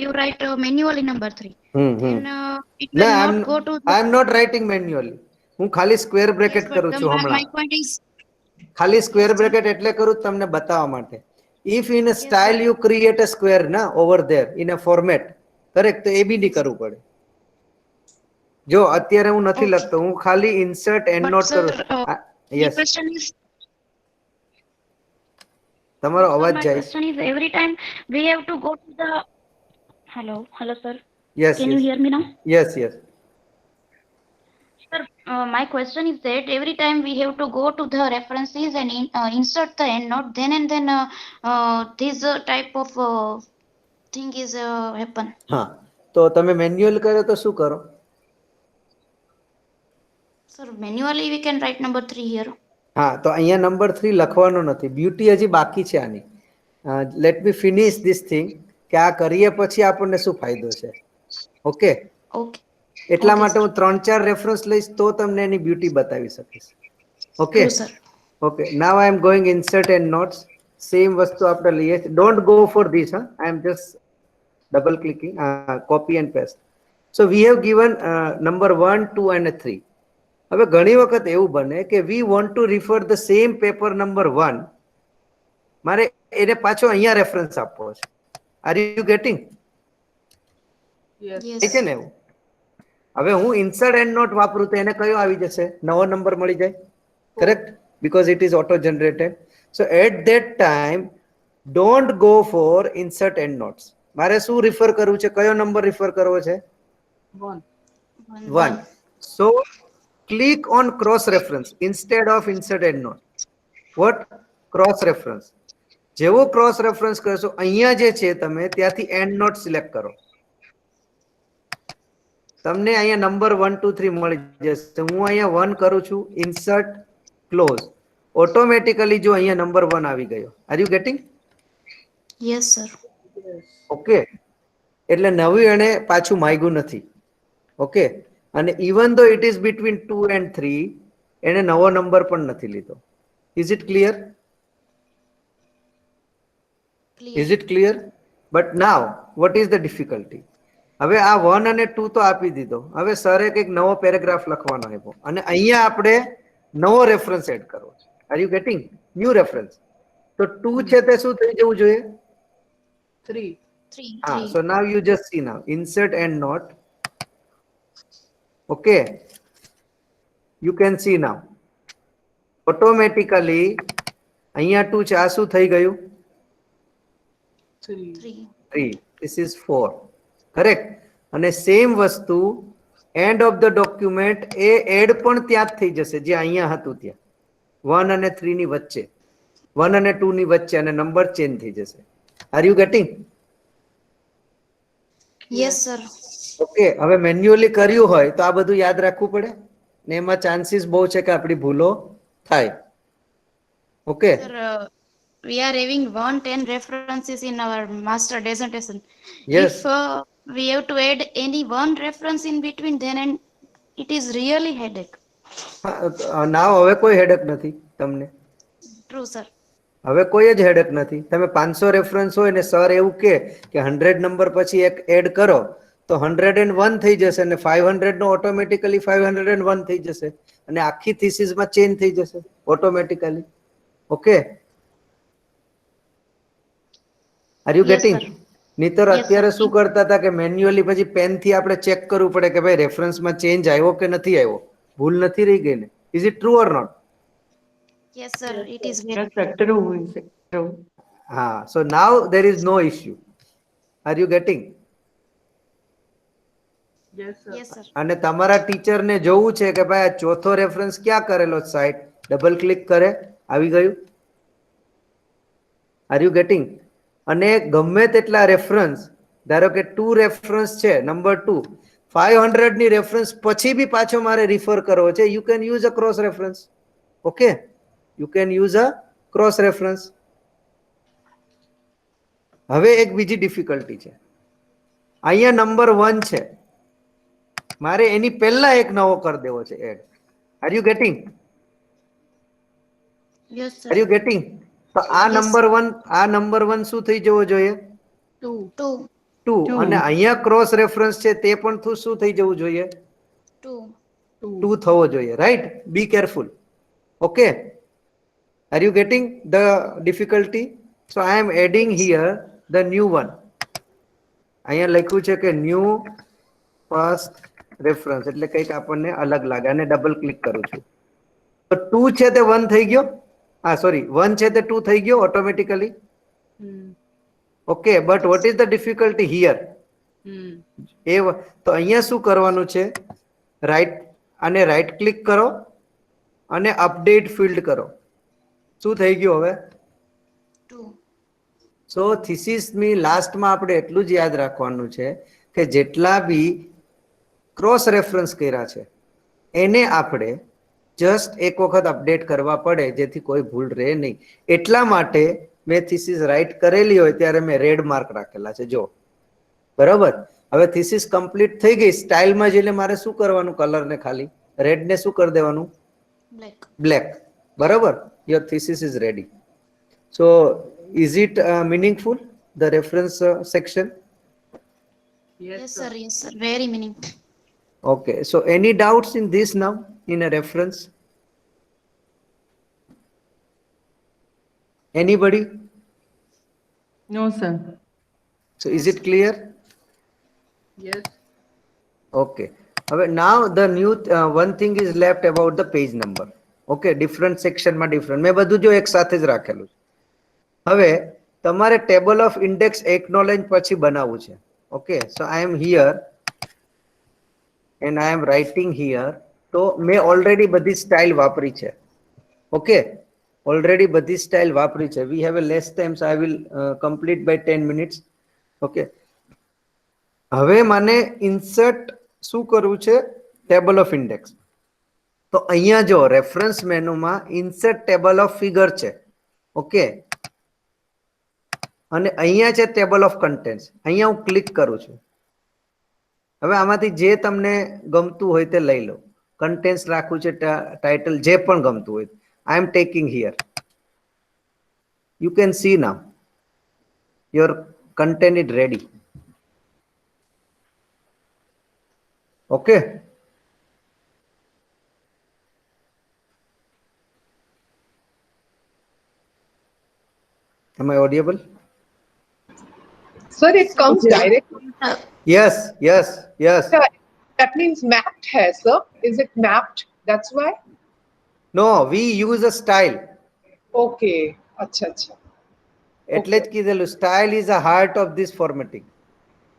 you write manually number 3. Then it will No, not go to. I am not writing manually. હું ખાલી square bracket કરું છું my હમણાં. point is, ખાલી square bracket એટલે કરું તમને બતાવવા માટે. If in a style you create a square ના over there in a format, correct, તો એ બી નહીં કરવું પડે. જો અત્યારે હું નથી લખતો, હું ખાલી insert end but note sir, કરું. the યસ, question is, તમારો sir, અવાજ my જાય. question is every time we have to go to the. Hello, sir. Yes, Can you hear me now? Yes, yes. Sir, my question is that every time we have to go to the references and insert the endnote, then and then this type of thing is happen. હા, તો તમે manual કરો તો શું કરો? Sir, manually we can write number 3 here. હા, તો અહીંયા નંબર 3 લખવાનો નથી. બ્યુટી હજી બાકી છે આની. Let me finish this thing, કે આ કરીએ પછી આપણને શું ફાયદો છે. Okay, Okay. એટલા Okay, માટે sir. હું 3-4 રેફરન્સ લઈશ તો તમને એની બ્યુટી બતાવી શકીશ. Okay, True, sir. Okay. Now I am going insert end notes. Same વસ્તુ આપણે લઈએ. Don't go for this. I am just double clicking, copy and paste. So we have given number 1, 2 and 3. હવે ઘણી વખત એવું બને કે we want to refer the same paper number 1, મારે એને પાછો અહીંયા રેફરન્સ આપવો છે. Are you getting? Yes. Yes. છે ને એવું? હવે હું ઇન્સર્ટ એન્ડ નોટ વાપરું તો એને કયો આવી જશે? નવો નંબર મળી જાય, correct, because it is auto generated. So at that time don't go for insert end notes. મારે શું રિફર કરવું છે? કયો નંબર રિફર કરવો છે? One. 1. So click on cross reference instead of insert end note. What? Cross reference. જેવો cross reference કરશો, અહીંયા જે છે તમે ત્યાંથી end note select કરો, તમને અહીંયા નંબર 1, 2, 3 મળી જશે. હું અહીંયા 1 કરું છું, insert close, ઓટોમેટિકલી જો અહીંયા નંબર 1 આવી ગયો. R you getting? Yes, sir. Okay, એટલે નવું એને પાછું માંગ્યું નથી. ઓકે, અને ઇવન ધો ઇટ ઇઝ બિટવીન 2 and 3, એને નવો નંબર પણ નથી લીધો. Is it clear? Clear. Is it clear? But now what is the difficulty? હવે આ 1 અને 2 તો આપી દીધો. હવે સરે કંઈક નવો પેરેગ્રાફ લખવાનો આપ્યો અને અહીંયા આપણે નવો રેફરન્સ એડ કરવો છે. Are you gating? New reference. તો 2 છે તે શું થઈ જવું જોઈએ? 3. 3. હા, so now you just see now insert and not. Okay, you can see now automatically અહીંયા 2 છે, આ શું થઈ ગયું? 3. 3. This is 4, correct. અને સેમ વસ્તુ એન્ડ ઓફ ધ ડોક્યુમેન્ટ એ એડ પણ ત્યાં જ થઈ જશે જે અહીંયા હતું ત્યાં, 1 અને 3 ની વચ્ચે, 1 અને 2 ની વચ્ચે, અને નંબર ચેન્જ થઈ જશે. R you getting? Yes, sir. Okay, હવે મેન્યુઅલી કર્યું હોય તો આ બધું યાદ રાખવું પડે ને એમાં ચાન્સીસ બહુ છે કે આપણી ભૂલો થાય. Okay, Sir, we are having 110 references in our master dissertation. Yes. If we have to add any one reference in between, then and it is really headache. નાવ હવે કોઈ હેડક નથી તમને, True, sir. હવે કોઈ જ હેડક નથી. તમે 500 રેફરન્સ હોય ને સર એવું કે 100 નંબર પછી એક એડ કરો તો 101 થઈ જશે અને 500 નો ઓટોમેટિકલી 501 થઈ જશે અને આખી થીસીસમાં ચેન્જ થઈ જશે automatically. Okay, are you Yes, getting? sir. નહીતર Yes, અત્યારે sir. શું કરતા હતા કે મેન્યુઅલી પછી પેન થી આપણે ચેક કરવું પડે કે ભાઈ રેફરન્સમાં ચેન્જ આવ્યો કે નથી આવ્યો, ભૂલ નથી રહી ગઈ ને? Is it true or not? Yes, sir. It is very Yes, sir. True. Is it true? હા, સો નાવ there is no issue. R you getting? Yes, sir. Yes, sir. અને તમારા ટીચરને જોવું છે કે ભાઈ આ ચોથો રેફરન્સ ક્યાં કરેલો સાઈડ, ડબલ ક્લિક કરે, આવી ગયું. Are you gating? અને ગમે તેટલા રેફરન્સ, ધારો કે 2 રેફરન્સ છે, નંબર 2 500 ની રેફરન્સ પછી બી પાછો મારે રિફર કરવો છે, you can use a cross reference. Okay, you can use a cross reference. હવે એક બીજી ડિફિકલ્ટી છે, અહીંયા નંબર 1 છે, મારે એની પહેલા એક નવો કરી દેવો છે add. Are you getting? Yes, sir. Are you getting? તો આ Yes, નંબર 1 શું થઈ જવો જોઈએ? 2. 2. 2. Two. અને અહીંયા ક્રોસ રેફરન્સ છે તે પણ શું થઈ જવું જોઈએ? 2. 2. 2 થવો જોઈએ, right? Be careful. Okay, are you getting the difficulty? So I am adding here the new one. અહીંયા લખ્યું છે કે ન્યુ ફર્સ્ટ રેફરન્સ, એટલે કંઈક આપણને અલગ લાગે અને ડબલ ક્લિક કરું છું તો 2 છે તે 1 થઈ ગયો. હા સોરી, 1 છે તે 2 થઈ ગયો automatically. Okay, but what is the difficulty here? તો અહીંયા શું કરવાનું છે? રાઈટ, અને રાઈટ ક્લિક કરો અને અપડેટ ફિલ્ડ કરો. શું થઈ ગયું હવે? 2. સો થીસીસની લાસ્ટમાં આપણે એટલું જ યાદ રાખવાનું છે કે જેટલા બી ક્રોસ રેફરન્સ કર્યા છે એને આપણે જસ્ટ એક વખત અપડેટ કરવા પડે જેથી કોઈ ભૂલ રહે નહીં. એટલા માટે મેં થીસીસ રાઈટ કરેલી હોય ત્યારે મેં રેડ માર્ક રાખેલા છે, જો. બરાબર? હવે થીસીસ કમ્પ્લીટ થઈ ગઈ, સ્ટાઇલમાં જઈને મારે શું કરવાનું? કલરને ખાલી રેડને શું કરી દેવાનું? Black. બ્લેક. બરાબર? Your thesis is ready. So is it meaningful, the reference section? Yes, sir. Yes, sir. Very meaningful. Okay, so any doubts in this now, in a reference? Anybody? No, sir. So is it clear? Yes. Okay. Now the new one thing is left about the page number. Okay, different section માં different, મેં બધું જો એક સાથે જ રાખેલું છે. હવે તમારે ટેબલ ઓફ ઇન્ડેક્સ એકનોલેજ પછી બનાવવું છે. Okay, so I am here and I M writing here. તો મેં ઓલરેડી બધી સ્ટાઇલ વાપરી છે. ઓકે, ઓલરેડી બધી સ્ટાઇલ વાપરી છે. We have a less time, so I will complete by 10 minutes. Okay, હવે મને ઇન્સર્ટ શું કરવું છે? Table of index. તો અહીંયા જો રેફરન્સ મેનુમાં ઇન્સર્ટ ટેબલ ઓફ ફિગર છે. ઓકે, અને અહીંયા છે ટેબલ ઓફ કન્ટેન્ટ્સ. અહીંયા હું ક્લિક કરું છું. હવે આમાંથી જે તમને ગમતું હોય તે લઈ લો. કન્ટેન્ટ્સ રાખવું છે, ટાઇટલ, જે પણ ગમતું હોય. I am taking here. You can see now your content is ready. Okay, am I audible? Sir, it comes directly. Yes, yes, yes. Sir, that means mapped hai, sir. Is it mapped? That's why? No, we use a style. Okay. Acha, acha. એટલે જ કીધેલું style is a heart of this formatting.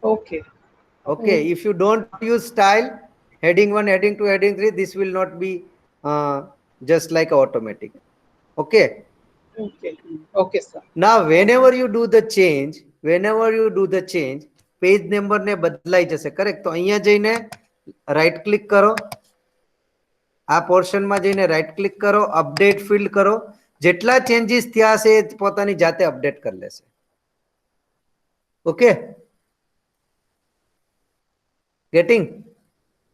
Okay. Okay, if you don't use style, heading 1, heading 2, heading 3, this will not be just like automatic. Okay. Okay. Okay, sir. Now whenever you do the change, page number ને બદલાઈ જશે. Correct? તો અહીંયા જઈને right click કરો, આ પોર્શનમાં જઈને right click કરો, અપડેટ ફિલ્ડ કરો. જેટલા ચેન્જીસ થયા હશે એ પોતાની જાતે અપડેટ કરી લેશે. Okay, getting?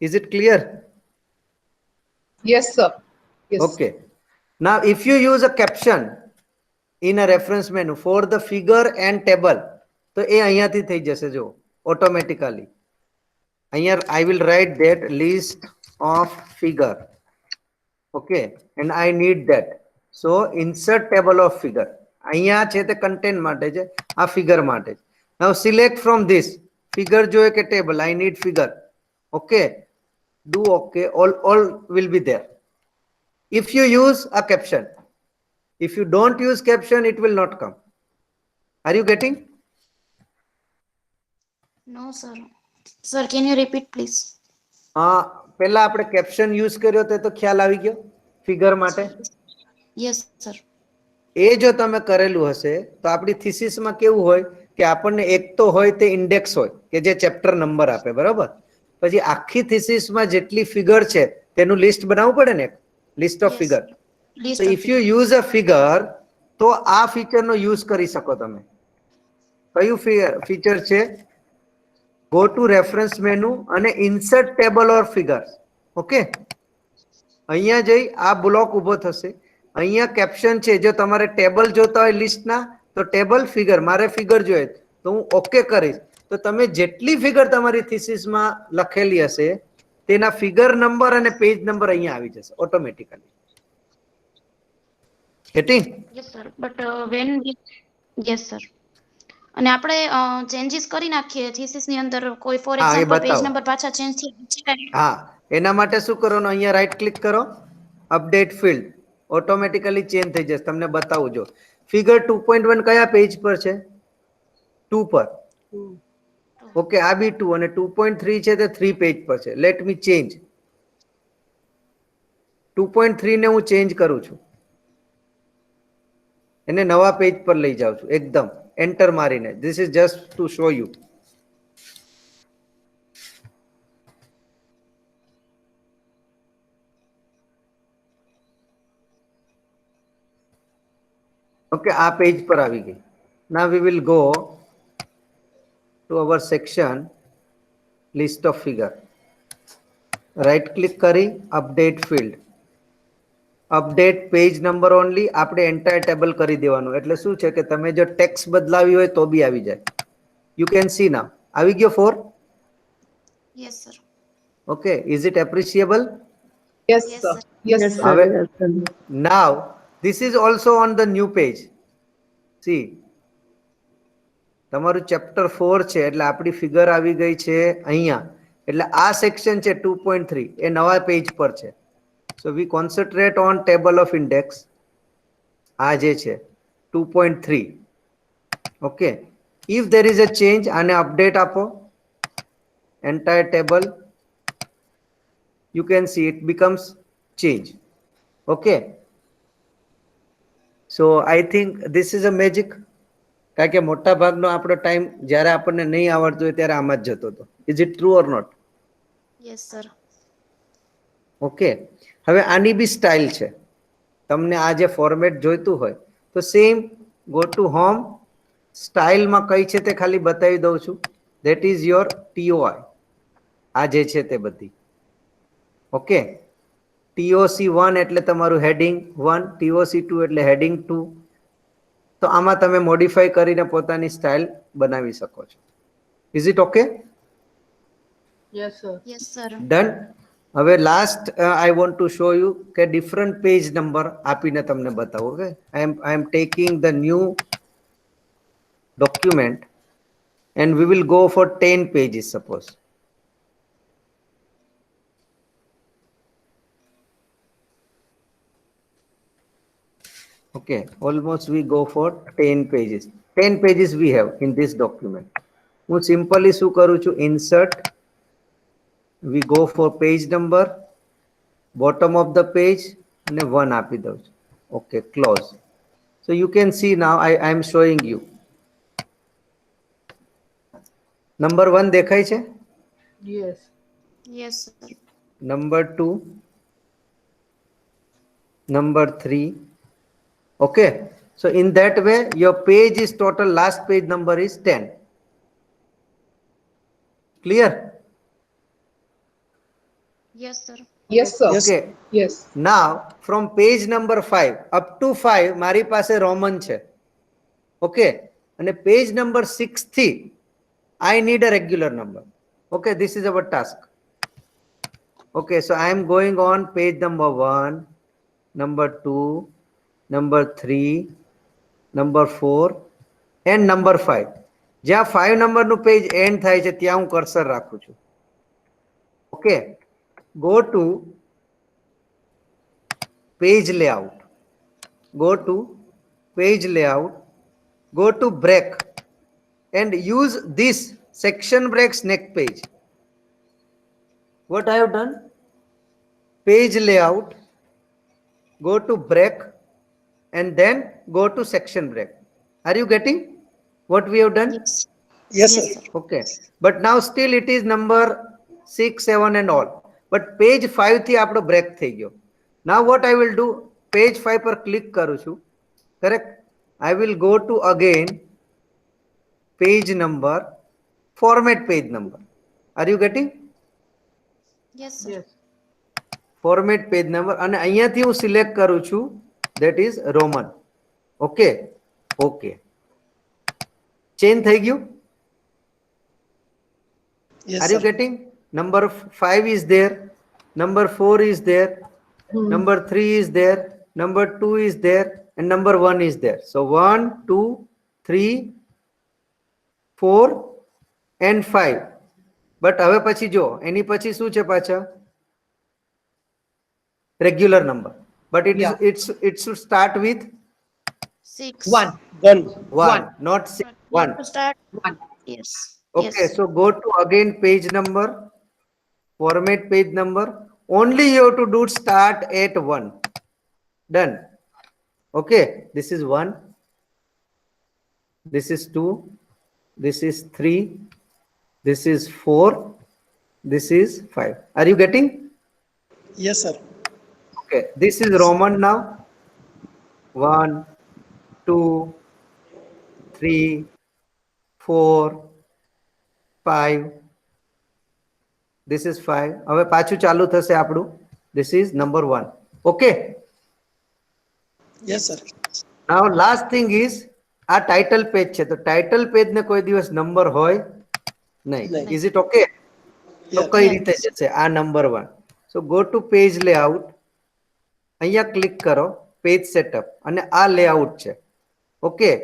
Is it clear? Yes, sir. Yes. Okay. Now, if you use a caption in a reference menu for the figure and table, તો એ અહીંયાથી થઈ જશે જો automatically. અહીંયા I will write that list of figure. Okay, and I need that. So insert table of figure. અહીંયા છે તે content માટે છે, આ figure માટે. Now select from this figure જોઈએ કે table. I need figure. Okay, do okay. All will be there. If you use a caption, if you don't use caption, it will not come. Are you getting? No, sir. Sir, can you repeat, please? પહેલા આપણે caption use કર્યો તો ખ્યાલ આવી ગયો figure માટે. Yes, sir. એ જો તમે કરેલું હશે તો આપણી થીસીસમાં કેવું હોય કે આપણને એક તો હોય તે ઇન્ડેક્સ હોય કે જે ચેપ્ટર નંબર આપે, બરાબર? પછી આખી થીસીસમાં જેટલી ફિગર છે તેનું લિસ્ટ બનાવવું પડે ને, list of Yes. Figure. List So of if you use a figure, તો આ ફીચરનો યુઝ કરી શકો તમે. કયું ફીચર છે? ગો ટુ રેફરન્સ મેનુ અને ઇન્સર્ટ ટેબલ ઓર ફિગર. ઓકે, અહીંયા જઈ આ બ્લોક ઊભો થશે. અહીંયા કેપ્શન છે, જો તમારે ટેબલ જોતા હોય લિસ્ટના તો ટેબલ, ફિગર. મારે ફિગર જોઈએ તો હું ઓકે કરીશ તો તમે જેટલી ફિગર તમારી થીસીસમાં લખેલી હશે તેના ફિગર નંબર અને પેજ નંબર અહીંયા આવી જશે automatically. Getting? Yes, sir. But when we... Yes, sir. અને આપણે ચેન્જીસ કરી નાખીએ થીસીસ ની અંદર, કોઈ ફોર હા, એ એક્ઝામ્પલ પેજ બતાવો. નંબર પાછા ચેન્જ થઈ જાય. હા, એના માટે શું કરવાનું? અહીંયા રાઈટ ક્લિક કરો, અપડેટ ફિલ્ડ, ઓટોમેટિકલી ચેન્જ થઈ જશે. તમને બતાવું જો ફિગર 2.1 કયા પેજ પર છે? 2 પર. ઓકે, આ બી 2 અને 2.3 છે તે 3 પેજ પર છે. Let me change. 2.3 ને હું ચેન્જ કરું છું, એને નવા પેજ પર લઈ જાઉં છું એકદમ એન્ટર મારીને. This is just two show you. Okay, આ પેજ પર આવી ગઈ. Now we will go to our section list of figure. Right click કરી update field, update page number only. આપણે entire table કરી દેવાનું. એટલે શું છે કે તમે જો ટેક્સ્ટ બદલાવી હોય તો બી આવી જાય. You can see now. આવી ગયો 4. Yes, sir. Okay, is it appreciable? Yes, Yes, sir. sir. Yes, Yes, sir. sir. Have- Yes, sir. Now this is also on the new page. See, તમારું chapter 4 છે એટલે આપણી figure આવી ગઈ છે અહીંયા. એટલે આ સેક્શન છે 2.3 એ નવા પેજ પર છે. So we concentrate on table of index. આ જે છે 2.3. Okay, if there is a change આને અપડેટ આપો, entire table, you can see it becomes change. Okay, so I think this is a magic. કારણ કે મોટા ભાગનો આપણો ટાઈમ જ્યારે આપણને નહીં આવડતું હોય ત્યારે આમાં જ જતો હતો. Is it true or not? Yes, sir. Okay, હવે આની બી સ્ટાઇલ છે. તમને આ જે ફોર્મેટ જોઈતું હોય તો સેમ ગો ટુ હોમ, સ્ટાઇલમાં કઈ છે તે ખાલી બતાવી દઉં છું. That is your TOI. આ જે છે તે બધી. ઓકે, TOC1 એટલે તમારું હેડિંગ 1, TOC2 એટલે હેડિંગ 2. તો આમાં તમે મોડિફાઈ કરીને પોતાની સ્ટાઇલ બનાવી શકો છો. Is it okay? Yes, sir. Yes, sir. Done. હવે last I want to show you કે ડિફરન્ટ પેજ નંબર આપીને તમને બતાવો. Okay, I am taking the new document and we will go for 10 pages suppose. Okay, almost we go for 10 pages. 10 pages we have in this document. હું simply શું કરું છું? Insert, we go for page number, bottom of the page અને 1 આપી દઉં છું. Okay, close. So you can see now I am showing you. Number 1 દેખાય છે? Yes. Yes, sir. Number 2, number 3. Okay, so in that way your page is total, last page number is 10. Clear? Yes, sir. Yes, sir. Yes. Okay. Yes. Now, from page number 5 up to 5, મારી પાસે Roman છે. Okay. And page number 6 થી, I need a regular number. Okay. This is our task. Okay. So I am going on page number 1, number 2, number 3, number 4, and number 5. જ્યાં 5 નંબરનું page and થાય છે ત્યાં હું કર્સર રાખું છું. Okay, go to page layout, go to page layout, go to break and use this section breaks next page. What I have done? Page layout, go to break and then go to section break. Are you getting what we have done? Yes. Yes, Yes, sir. sir. Okay, but now still it is number 6, 7 and all, but page 5 થી આપણો break થઈ ગયો. Now what I will do, page 5 પર click કરું છું, correct? I will go to again page number, format page number. Are you getting? Yes, sir. Yes. Format page number, અને અહીંયાથી હું select કરું છું, that is Roman. Okay, okay. Change થઈ ગયું? Yes, Are sir. you getting? Number 5 is there, number 4 is there, number 3 is there, number 2 is there, and number 1 is there. So 1, 2, 3, 4 and 5. But હવે પછી જો એની પછી શું છે પાછા? Regular number. But it should start with 6. 1. 1. 1, not 6, You have 1. to start. 1. Yes. Okay, Yes. so go to again page number, format page number. Only you have to do start at 1. Done. Okay, this is 1. This is 2. This is 3. This is 4. This is 5. Are you getting? Yes, sir. Okay, this is Roman now. 1, 2, 3, 4, 5. This is 5. હવે પાછું ચાલુ થશે આપણું. This is number 1. Okay. Yes, sir. Now last thing is આ title page છે, તો title page ને કોઈ દિવસ number હોય નહીં. નહીં. Is it okay? તો Yeah. કઈ Yes. રીતે જશે આ number 1? So go to page layout, અહીંયા click કરો, page setup, અને આ layout છે. Okay.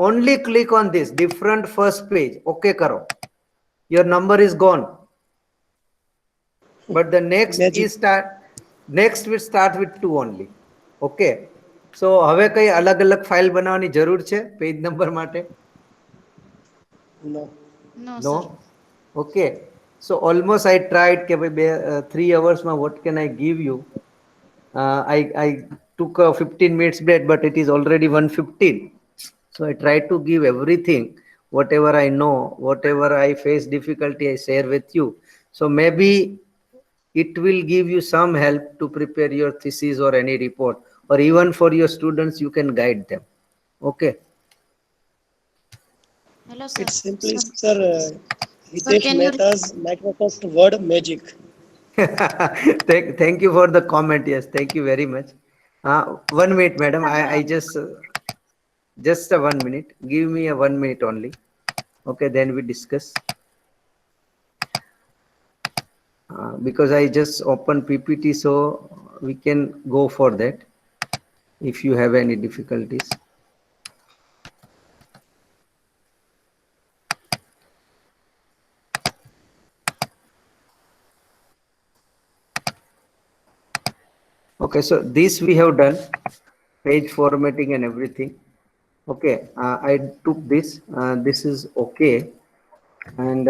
Only click on this different first page. Okay કરો. Your number is gone. But the next Magic. is next will start with 2 only. Okay. So હવે કઈ અલગ અલગ ફાઇલ બનાવવાની જરૂર છે પેજ નંબર માટે? No. No, No. sir. Okay. So almost I tried કે ભાઈ 3 hours માં what can I give you? I took a 15 minutes break, but it is already 1:15. So I tried to give everything, whatever I know, whatever I face difficulty, I share with you. So maybe it will give you some help to prepare your thesis or any report, or even for your students, you can guide them. Okay. Hello, sir. It's simply, Sir, sir, Hitesh can you- Mehta's Microsoft Word magic. Thank you for the comment. Yes, thank you very much. 1 minute, madam. I just a 1 minute. Give me a 1 minute only. Okay, then we discuss. Because I just opened PPT, so we can go for that if you have any difficulties. Okay, so this we have done, page formatting and everything. Okay, I took this. This is okay, and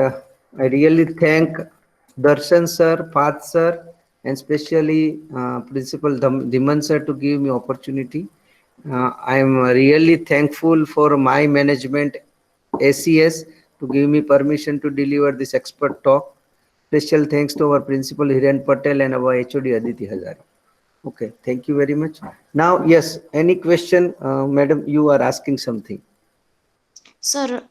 I really thank Darshan sir, Path sir, and especially Principal Dhiman sir to give me opportunity. I am really thankful for my management, ACS, to give me permission to deliver this expert talk. Special thanks to our Principal Hiren Patel and our HOD Aditi Hazare. Okay, thank you very much. Now, yes, any question, madam, you are asking something. Sir,